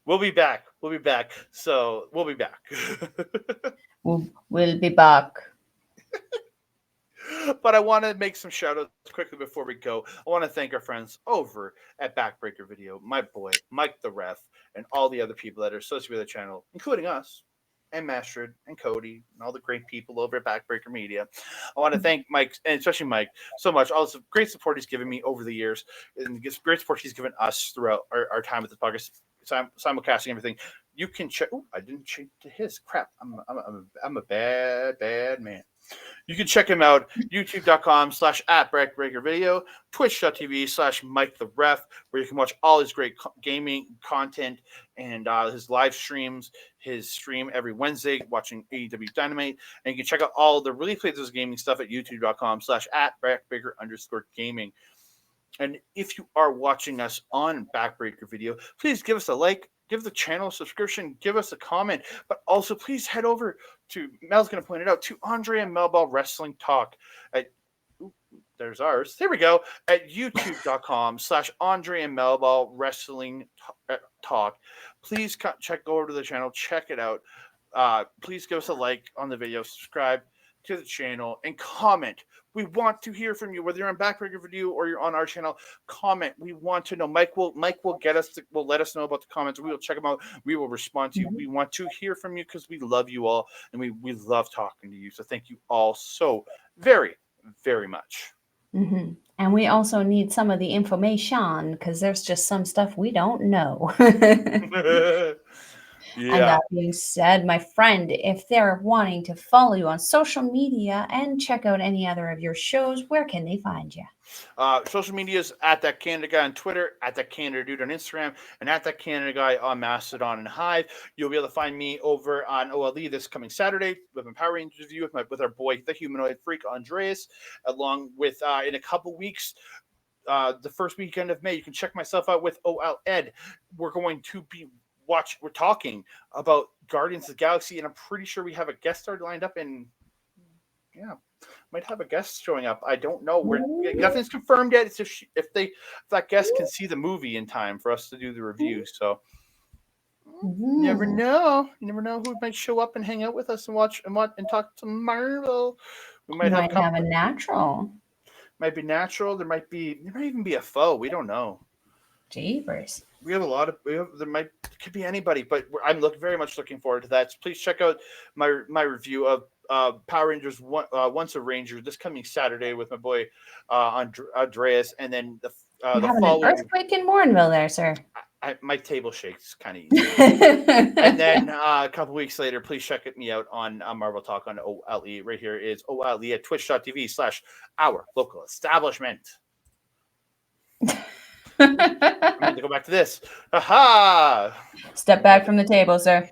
We'll be back. So we'll be back. We'll be back. But I want to make some shout outs quickly before we go. I want to thank our friends over at Backbreaker Video, my boy, Mike the Ref, and all the other people that are associated with the channel, including us, and Mastrid, and Cody, and all the great people over at Backbreaker Media. I want to thank Mike, and especially Mike, so much. All the great support he's given me over the years, and the great support he's given us throughout our time with this podcast, simulcasting everything. You can check. Oh, I didn't change to his crap. I'm a bad man. You can check him out, youtube.com/@BackbreakerVideo, twitch.tv/Mike the Ref, where you can watch all his great gaming content and his live streams, his stream every Wednesday watching AEW Dynamite. And you can check out all the really plays his gaming stuff at youtube.com/@Backbreaker_gaming. And if you are watching us on Backbreaker Video, please give us a like, give the channel a subscription, give us a comment, but also please head over to, Mel's going to point it out, to Andre and Melball Wrestling Talk. There's ours. There we go. At youtube.com/Andre and Melball Wrestling Talk. Please go over to the channel, check it out. Please give us a like on the video, subscribe to the channel, and comment. We want to hear from you, whether you're on Backbreaker Video or you're on our channel. Comment. We want to know. Mike will let us know about the comments. We will check them out. We will respond to you. We want to hear from you because we love you all and we love talking to you. So thank you all so very, very much. And we also need some of the information because there's just some stuff we don't know. And that being said, my friend, if they're wanting to follow you on social media and check out any other of your shows, where can they find you? Social media is at That Canada Guy on Twitter, at That Canada Dude on Instagram, and at That Canada Guy on Mastodon and Hive. You'll be able to find me over on OLE this coming Saturday with my Power Rangers review with our boy, the humanoid freak Andreas, along with in a couple weeks. The first weekend of May, you can check myself out with OL Ed. We're going to be we're talking about Guardians of the Galaxy, and I'm pretty sure we have a guest star lined up, and might have a guest showing up. I don't know. Nothing's confirmed yet. It's if that guest can see the movie in time for us to do the review. So You never know. You never know who might show up and hang out with us and watch and talk some Marvel. We might have a natural. Might be natural. There might even be a foe. We don't know. Jeepers. We have a lot of. Could be anybody, but I'm very much looking forward to that. So please check out my review of Power Rangers Once a Ranger this coming Saturday with my boy Andreas, and then the following an earthquake in Morinville there, sir. My table shakes kind of easy. And then a couple weeks later, please check me out on Marvel Talk on OLE. Right here is OLE at twitch.tv/our local establishment. I'm going to go back to this. Aha! Step back from the table, sir.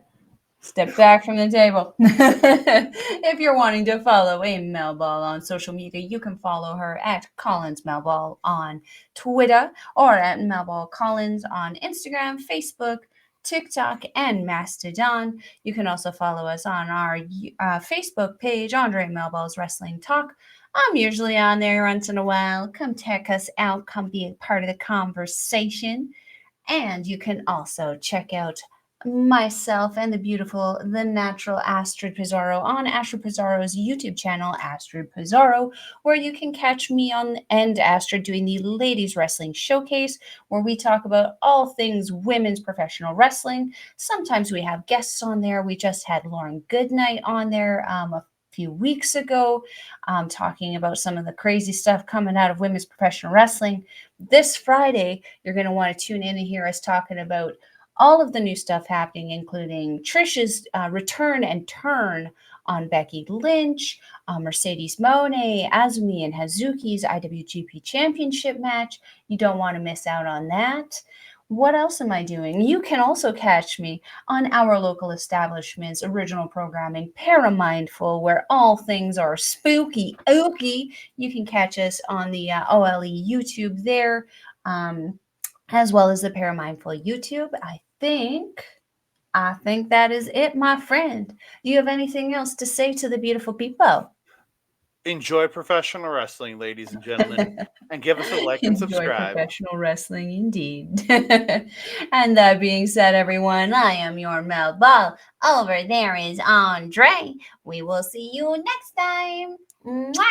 Step back from the table. If you're wanting to follow a Melball on social media, you can follow her at Collins Melball on Twitter or at Melball Collins on Instagram, Facebook, TikTok, and Mastodon. You can also follow us on our Facebook page, Andre and Melball's Wrestling Talk. I'm usually on there once in a while. Come check us out. Come be a part of the conversation. And you can also check out myself and the natural Astrid Pizarro on Astrid Pizarro's YouTube channel, Astrid Pizarro, where you can catch me and Astrid doing the Ladies Wrestling Showcase, where we talk about all things women's professional wrestling. Sometimes we have guests on there. We just had Lauren Goodnight on there a few weeks ago, talking about some of the crazy stuff coming out of women's professional wrestling. This Friday, you're going to want to tune in and hear us talking about all of the new stuff happening, including Trish's return and turn on Becky Lynch, Mercedes Moné, Azumi, and Hazuki's IWGP Championship match. You don't want to miss out on that. What else am I doing? You can also catch me on our local establishment's original programming, Paramindful, where all things are spooky ooky. You can catch us on the OLE YouTube there, as well as the Paramindful YouTube. I think that is it, my friend. Do you have anything else to say to the beautiful people? Enjoy professional wrestling, ladies and gentlemen, and give us a like and subscribe. Enjoy professional wrestling, indeed. And that being said, everyone, I am your Melball. Over there is Andre. We will see you next time. Mwah!